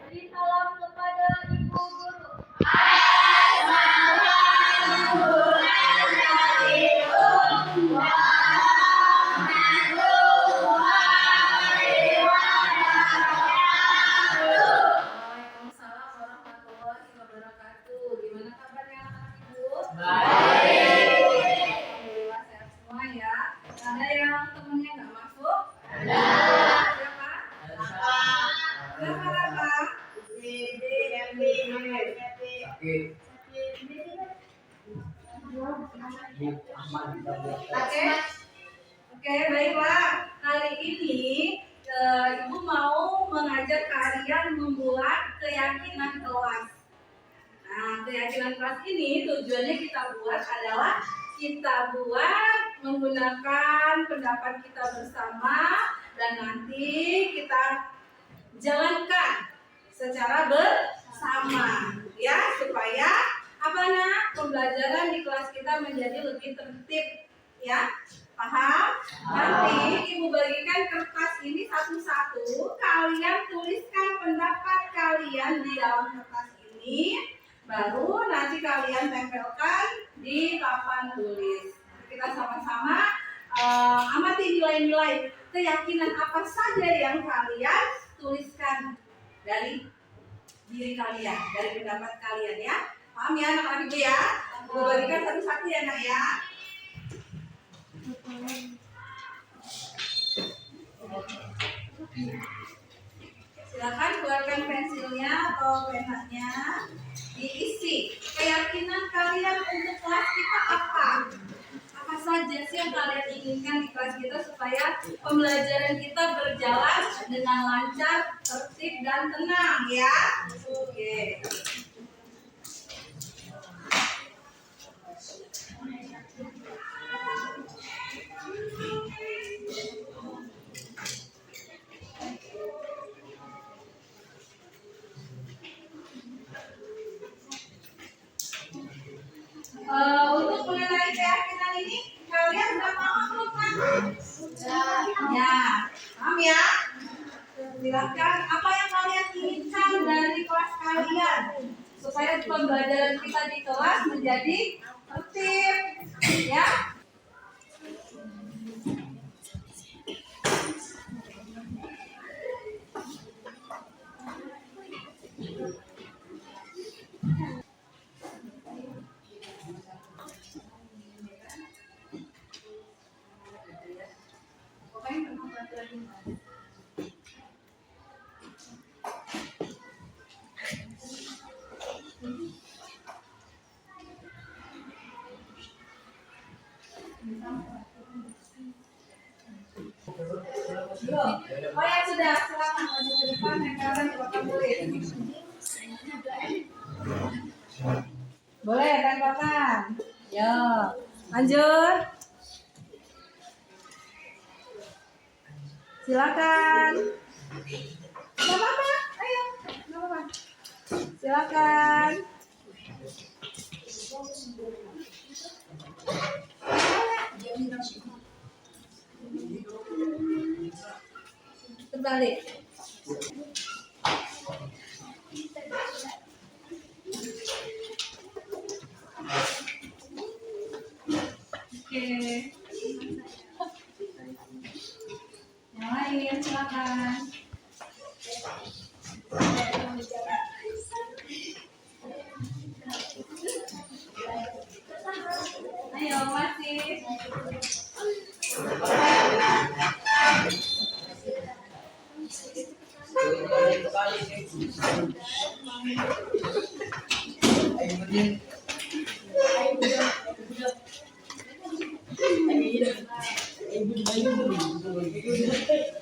Beri salam kepada Ibu Guru. Waalaikumsalam warahmatullahi wabarakatuh. Gimana kabarnya anak Ibu? Baik. Alhamdulillah sehat semua ya. Ada yang temennya nggak masuk? Ada. Siapa? Siapa? Oke, baiklah. Hari ini Ibu mau mengajak kalian membuat keyakinan kelas. Nah, keyakinan kelas ini tujuannya kita buat adalah kita buat menggunakan pendapat kita bersama dan nanti kita jalankan secara bersama ya, supaya apa nak, pembelajaran pembelajaran di kelas kita menjadi lebih tertib, ya. Paham? Nanti Ibu bagikan kertas ini satu-satu. Kalian tuliskan pendapat kalian di dalam kertas ini. Baru nanti kalian tempelkan di papan tulis. Kita sama-sama amati nilai-nilai keyakinan apa saja yang kalian tuliskan dari diri kalian, dari pendapat kalian, ya. Paham ya anak-anak Ibu ya? Ibu bagikan satu-satu ya nak ya. Silakan keluarkan pensilnya atau penanya, diisi keyakinan kalian untuk kelas kita apa? Apa saja sih yang kalian inginkan di kelas kita supaya pembelajaran kita berjalan dengan lancar, tertib dan tenang, ya? Oke. Untuk mengenai keyakinan ini, kalian sudah paham belum kan? Sudah. Ya, paham ya? Silakan apa yang kalian inginkan dari kelas kalian supaya pembelajaran kita di kelas menjadi tertib, ya? Oh ya sudah, silakan maju ke depan dan kalian bapak tulis. Boleh tembakan. Yo, lanjut. Silakan. Gak apa-apa, ayo. Gak apa-apa. Silakan. Terbalik. Oke. Yang lain silakan. Ayo masih.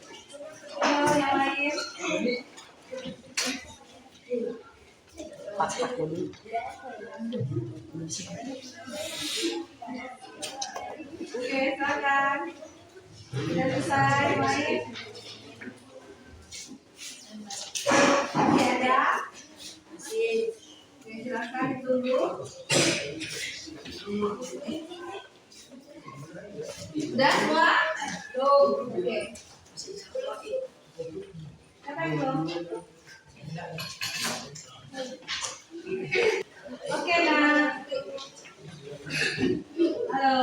Ayo yang lain. Oke, silakan. Sudah selesai, yang lain. Oke, ada? Oke, silakan ditunggu. Udah semua? Tuh, oke. Siapa yang belum? Oke, nah. Halo.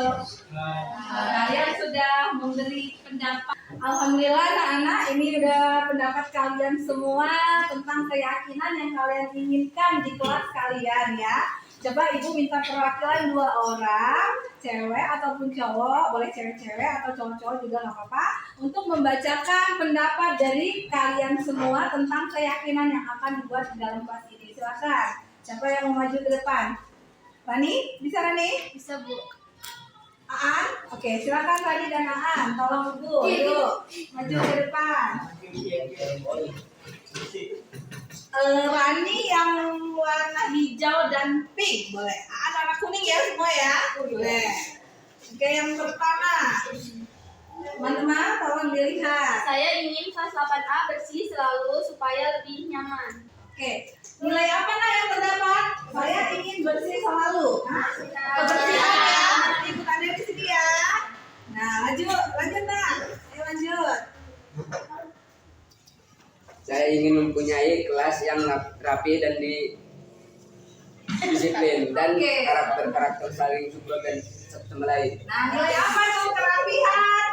Kalian sudah memberi pendapat. Alhamdulillah anak-anak, ini udah pendapat kalian semua tentang keyakinan yang kalian inginkan di kelas kalian, ya. Coba Ibu minta perwakilan 2 orang, cewek ataupun cowok, boleh cewek-cewek atau cowok-cowok juga nggak apa-apa, untuk membacakan pendapat dari kalian semua tentang keyakinan yang akan dibuat di dalam kelas ini. Silakan. Siapa yang mau maju ke depan? Rani? Bisa Rani? Bisa Bu. Aan? Oke, silakan Rani dan Aan. Tolong Ibu, yuk maju ke depan. Rani yang warna hijau dan pink, boleh. Warna kuning ya semua ya, boleh. Oke, yang pertama, teman-teman tolong dilihat. Saya ingin kelas 8A bersih selalu supaya lebih nyaman. Oke, nilai apa nak yang terdapat? Saya ingin bersih selalu. Nah, yang rapi dan disiplin dan Oke. karakter saling support dan satu sama lain. Nah, nilai apa tuh? Kerapihan,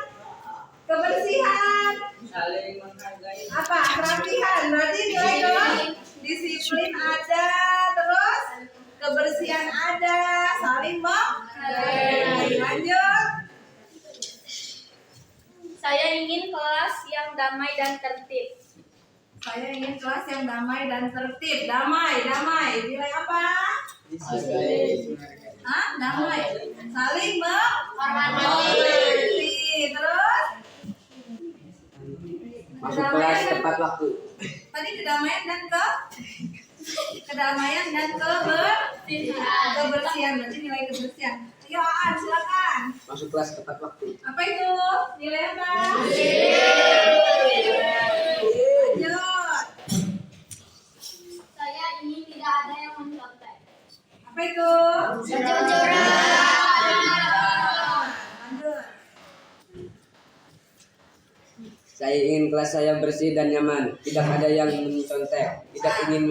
kebersihan, Saling menghargai. apa? Kerapihan. Berarti nilai ke disiplin ada, terus kebersihan ada, saling menghargai. Lanjut. Saya ingin kelas yang damai dan tertib. Saya ingin kelas yang damai dan tertib. Damai, damai. Nilai apa? Hah? Damai. Saling menghormati. Terus? Masuk kelas tepat waktu. Tadi kedamaian dan kebersihan. Berarti nilai kebersihan. Ayo Aan, silakan. Masuk kelas tepat waktu. Apa itu? Nilai apa? Lanjut. Saya ingin tidak ada yang mencontek. Apa itu? Lanjut. Saya ingin kelas saya bersih dan nyaman. Tidak ada yang mencontek. Tidak ingin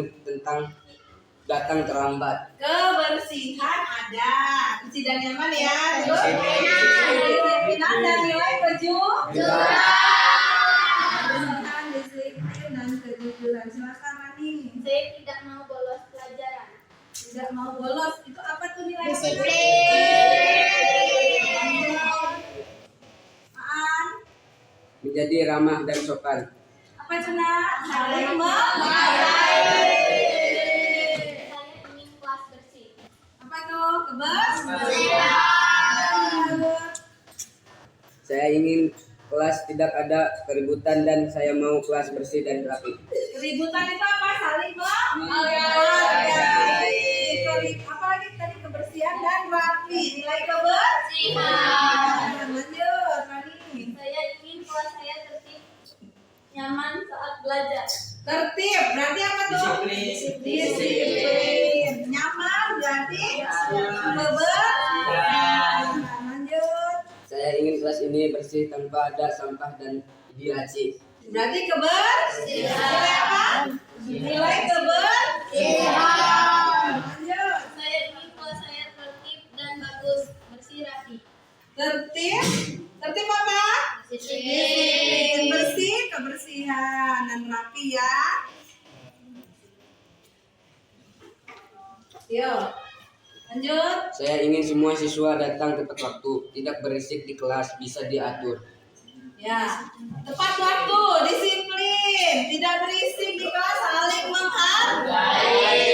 datang terlambat. Kebersihan ada, bersih dan nyaman ya. Terus disiplin ada, nilai kebersihan, disiplin dan kejujuran. Silakan Rani. Saya tidak mau bolos pelajaran. Tidak mau bolos, itu apa tuh nilai? Aan, Menjadi ramah dan sopan. apa itu nak? Saling Saya ingin kelas bersih. apa tuh? Kebersihan. Saya ingin kelas tidak ada keributan dan saya mau kelas bersih dan rapi. Keributan itu apa? Saling menghargai. Apalagi tadi kebersihan dan rapi. Nilai kebersihan. Lanjut, Rani. Saya ingin kelas saya tertib, nyaman saat belajar. Tertib berarti apa tuh? Disiplin. Nyaman berarti kebersihan. Lanjut. Saya ingin kelas ini bersih tanpa ada sampah dan diracik. Berarti kebersihan. Nilai apa? Nilai kebersihan. Lanjut. Saya ingin kelas saya tertib dan bagus, bersih rapi. Tertib. Tertib apa? Disiplin. Bersih, kebersihan dan rapi ya. Yuk. Lanjut. Saya ingin semua siswa datang tepat waktu, tidak berisik di kelas, bisa diatur. Ya. Tepat waktu, disiplin, tidak berisik di kelas, saling menghargai.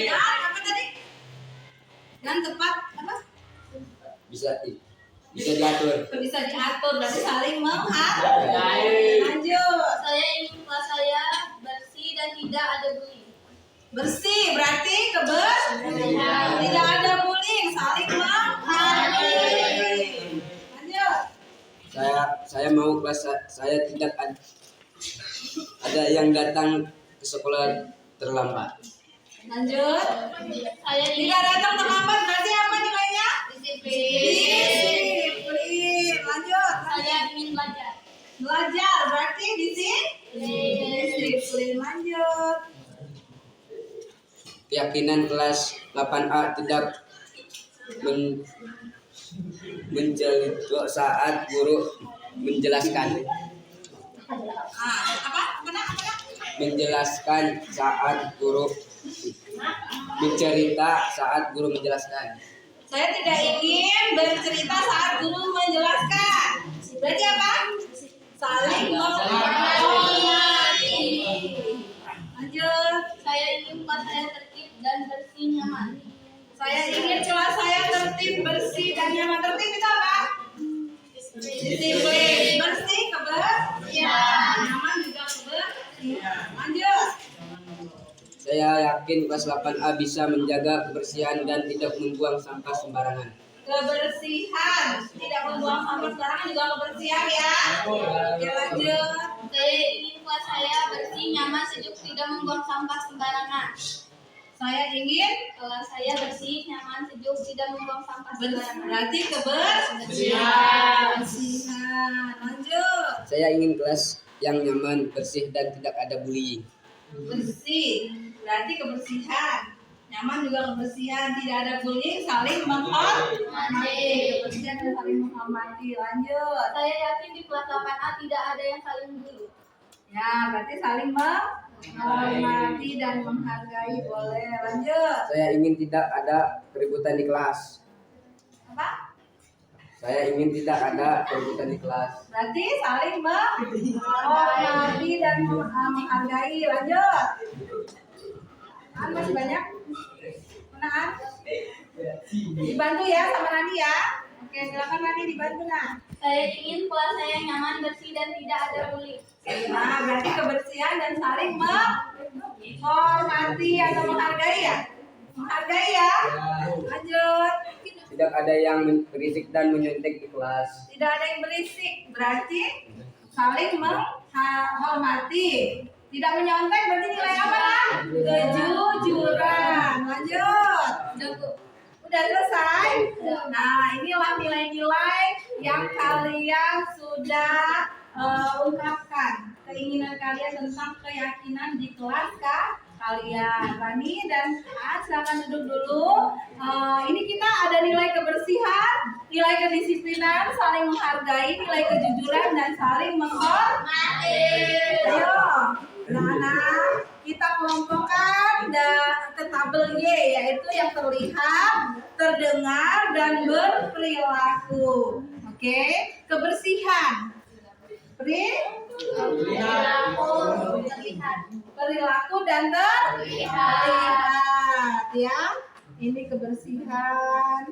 Dan apa tadi? Dan tepat apa? Bisa diatur. Bisa diatur, berarti saling menghargai. Lanjut. Saya ingin kelas saya bersih dan tidak ada bullying. Bersih berarti tidak ada bullying, saling menghargai. Lanjut. Saya mau kelas saya tidak ada yang datang ke sekolah terlambat. Lanjut. Saya ingin Tidak datang terlambat berarti apa nilainya? disiplin. Disiplin. Lanjut. Saya ingin belajar. Belajar berarti disiplin. Lanjut. Keyakinan kelas 8A tidak menjelaskan saat guru menjelaskan. Apa? Menjelaskan saat guru bercerita saat guru menjelaskan. Saya tidak ingin bercerita saat guru menjelaskan. Berarti apa? Saling menghormati. Lanjut. Saya ingin kelas saya tertib dan bersih nyaman. Saya ingin kelas saya tertib, bersih dan nyaman. Tertib itu apa? Disiplin. Bersih, kebersihan. Nyaman juga kebersihan. Lanjut. Saya yakin kelas 8A bisa menjaga kebersihan dan tidak membuang sampah sembarangan. Kebersihan, tidak membuang sampah sembarangan juga kebersihan ya. Oke, lanjut. Saya ingin kelas saya bersih, nyaman, sejuk, tidak membuang sampah sembarangan. Saya ingin Kelas saya bersih, nyaman, sejuk, tidak membuang sampah sembarangan. berarti kebersihan. Lanjut. Saya ingin kelas yang nyaman, bersih dan tidak ada bullying. bersih, berarti kebersihan. Nyaman juga kebersihan, tidak ada bullying, saling menghormati. Kebersihan dan saling menghormati. Lanjut. Saya yakin di kelas 8A tidak ada yang saling bully. Ya, berarti saling menghormati dan menghargai. Boleh. Lanjut. Saya ingin tidak ada keributan di kelas. Apa? Saya ingin tidak ada keributan di kelas. Berarti saling menghormati dan menghargai. Lanjut. Masih banyak? Mana? Dibantu ya sama Nani ya. Oke, silakan Nani dibantu nah. Saya ingin kelas saya nyaman, bersih, dan tidak ada bully. Nah, berarti kebersihan dan saling menghormati atau menghargai ya? Menghargai ya? Lanjut. Tidak ada yang berisik dan menyontek di kelas. Tidak ada yang berisik, berarti saling menghormati. Tidak menyontek berarti nilai apa lah? Kejujuran. Lanjut. Udah selesai? Nah, inilah nilai-nilai yang kalian sudah ungkapkan. Keinginan kalian tentang keyakinan di kelas kalian. Rani dan silakan duduk dulu. Ini kita ada nilai kebersihan, nilai kedisiplinan, saling menghargai, nilai kejujuran, dan saling menghormati. Ayo. Nah, kita kelompokkan ke tabel Y, yaitu yang terlihat, terdengar, dan berperilaku. Oke, kebersihan. Perilaku dan terlihat, ya. Ini kebersihan.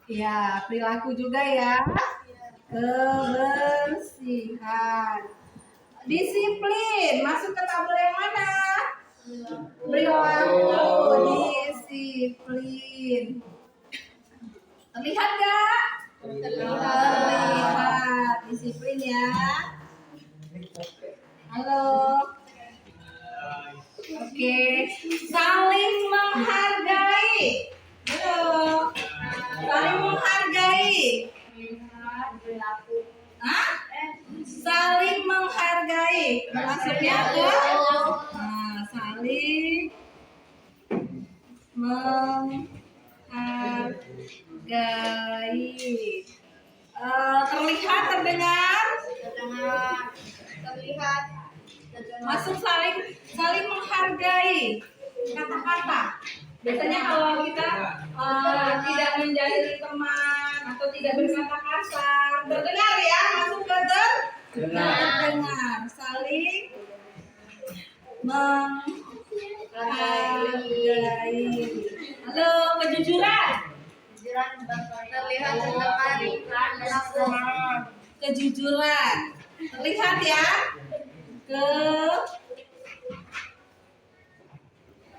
Ya, perilaku juga ya. Kebersihan. Disiplin, masuk ke tabel yang mana? Perilaku, disiplin. Terlihat gak? Terlihat. Disiplin ya. Halo. Oke. Saling menghargai. Halo. Saling menghargai. Hah? Saling menghargai. Maksudnya ke? Nah, saling menghargai. Terlihat, terdengar? Terlihat. Masuk saling menghargai. Kata-kata. Biasanya kalau kita tidak menjadi teman atau tidak berkata kasar, terdengar ya, masuk ke terdengar. Saling menghargai. Halo, kejujuran. Terlihat, terdengar. Kejujuran. Terlihat ya.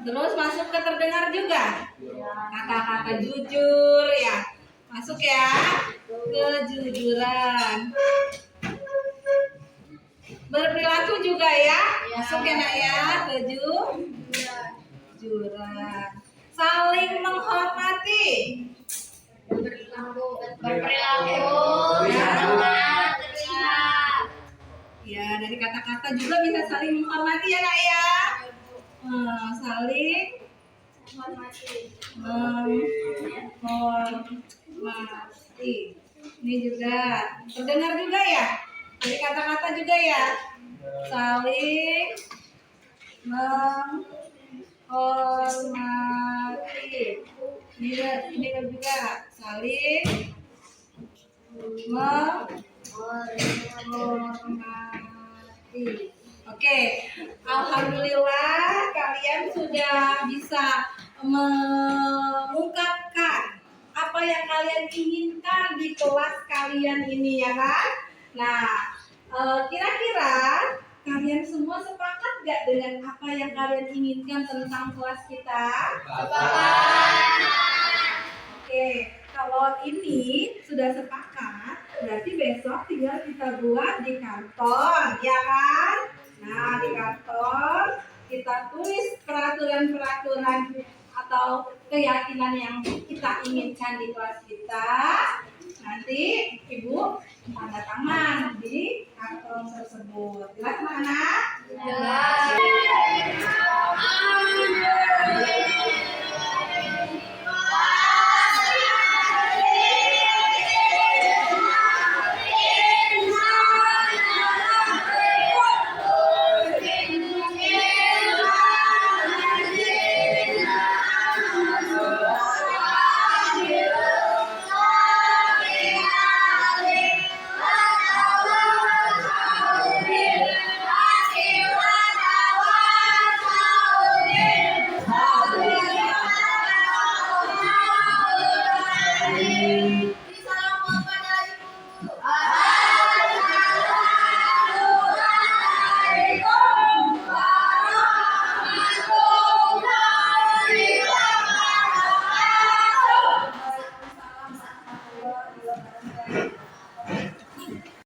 Terus masuk ke terdengar juga. Kata-kata jujur ya. Masuk ya. Kejujuran. Berperilaku juga ya. Masuk ya nak ya. Kejujuran. Saling menghormati. Berperilaku. Ya, dari kata-kata juga bisa saling menghormati ya nak ya. Saling menghormati. Ini juga terdengar juga ya. Dari kata-kata juga ya. Saling menghormati. Ini juga saling menghormati. Oke, alhamdulillah kalian sudah bisa mengungkapkan apa yang kalian inginkan di kelas kalian ini ya kan? Nah, kira-kira kalian semua sepakat gak dengan apa yang kalian inginkan tentang kelas kita? Sepakat. Oke, kalau ini sudah sepakat, berarti besok tinggal kita buat di kantor, ya kan? Nah, di kantor kita tulis peraturan-peraturan atau keyakinan yang kita inginkan di kelas kita. Nanti Ibu tanda tangan di karton tersebut. Jelas anak-anak? Jelas.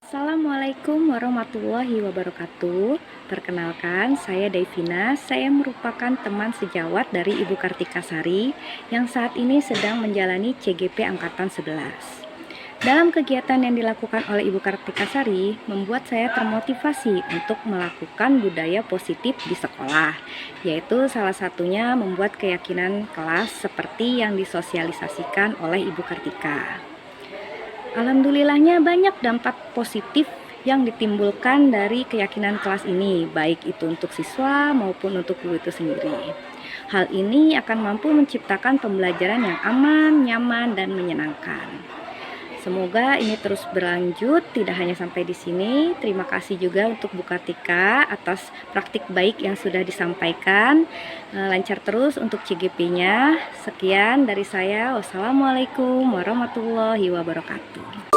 Assalamualaikum warahmatullahi wabarakatuh. Perkenalkan, saya Devina. Saya merupakan teman sejawat dari Ibu Kartikasari yang saat ini sedang menjalani CGP Angkatan 11. Dalam kegiatan yang dilakukan oleh Ibu Kartikasari, membuat saya termotivasi untuk melakukan budaya positif di sekolah, yaitu salah satunya membuat keyakinan kelas seperti yang disosialisasikan oleh Ibu Kartika. Alhamdulillahnya banyak dampak positif yang ditimbulkan dari keyakinan kelas ini, baik itu untuk siswa maupun untuk guru itu sendiri. Hal ini akan mampu menciptakan pembelajaran yang aman, nyaman, dan menyenangkan. Semoga ini terus berlanjut, tidak hanya sampai di sini. Terima kasih juga untuk Bu Kartika atas praktik baik yang sudah disampaikan. Lancar terus untuk CGP-nya. Sekian dari saya. Wassalamualaikum warahmatullahi wabarakatuh.